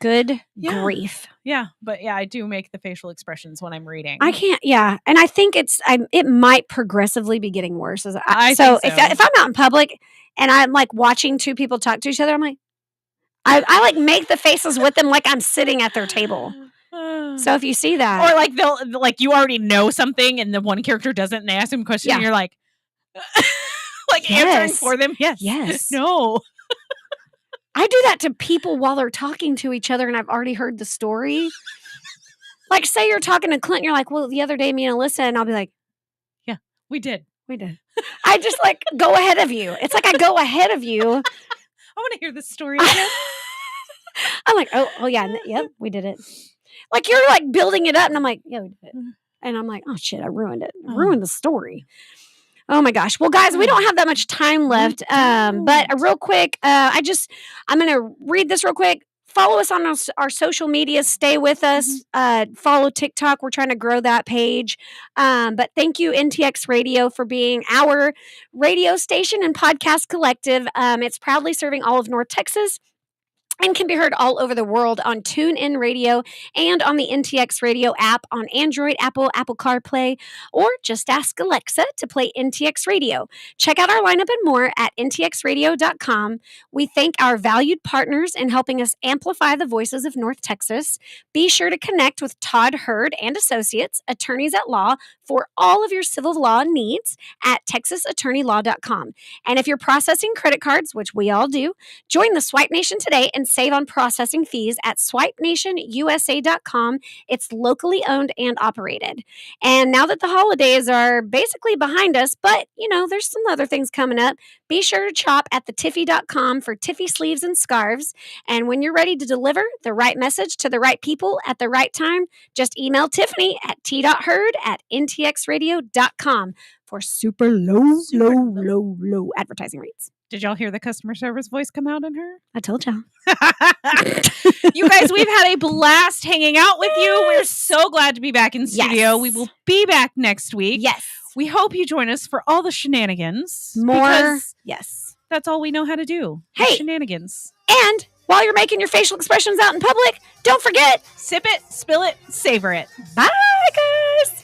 Speaker 5: good grief.
Speaker 6: Yeah. But yeah, I do make the facial expressions when I'm reading.
Speaker 5: I can't. Yeah. And I think it might progressively be getting worse. So if I'm out in public and I'm like watching two people talk to each other, I'm like, I like make the faces with them like I'm sitting at their table. So if you see that,
Speaker 6: or like they'll like you already know something and the one character doesn't, and they ask them a question, and you're like, answering for them. Yes. No.
Speaker 5: I do that to people while they're talking to each other, and I've already heard the story. Like, say you're talking to Clint, and you're like, "Well, the other day, me and Alyssa," and I'll be like,
Speaker 6: "Yeah, we did."
Speaker 5: I just like go ahead of you. It's like I go ahead of you.
Speaker 6: I want to hear this story again.
Speaker 5: I'm like, oh yeah, yep, we did it. Like you're like building it up, and I'm like, yeah, we did it. And I'm like, oh shit, I ruined it. I ruined the story. Oh my gosh. Well, guys, we don't have that much time left. But real quick, I'm gonna read this real quick. Follow us on our social media. Stay with us. Follow TikTok. We're trying to grow that page. But thank you, NTX Radio, for being our radio station and podcast collective. It's proudly serving all of North Texas and can be heard all over the world on TuneIn Radio and on the NTX Radio app on Android, Apple CarPlay, or just ask Alexa to play NTX Radio. Check out our lineup and more at ntxradio.com. We thank our valued partners in helping us amplify the voices of North Texas. Be sure to connect with Todd Hurd and Associates, attorneys at law, for all of your civil law needs at texasattorneylaw.com. And if you're processing credit cards, which we all do, join the Swipe Nation today and save on processing fees at swipenationusa.com. It's locally owned and operated. And now that the holidays are basically behind us, but there's some other things coming up, be sure to shop at thetiffy.com for Tiffy sleeves and scarves. And when you're ready to deliver the right message to the right people at the right time, just email Tiffany at t.hurd@ntxradio.com for super low advertising rates.
Speaker 6: Did y'all hear the customer service voice come out in her?
Speaker 5: I told y'all.
Speaker 6: You guys, we've had a blast hanging out with you. We're so glad to be back in studio.
Speaker 5: Yes.
Speaker 6: We will be back next week.
Speaker 5: Yes.
Speaker 6: We hope you join us for all the shenanigans.
Speaker 5: More. Yes.
Speaker 6: That's all we know how to do.
Speaker 5: Hey.
Speaker 6: Shenanigans.
Speaker 5: And while you're making your facial expressions out in public, don't forget,
Speaker 6: sip it, spill it, savor it.
Speaker 5: Bye, guys.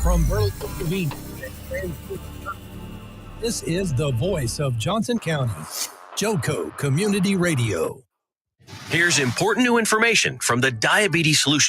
Speaker 1: From Burlington, this is the voice of Johnson County, Joco Community Radio.
Speaker 12: Here's important new information from the Diabetes Solution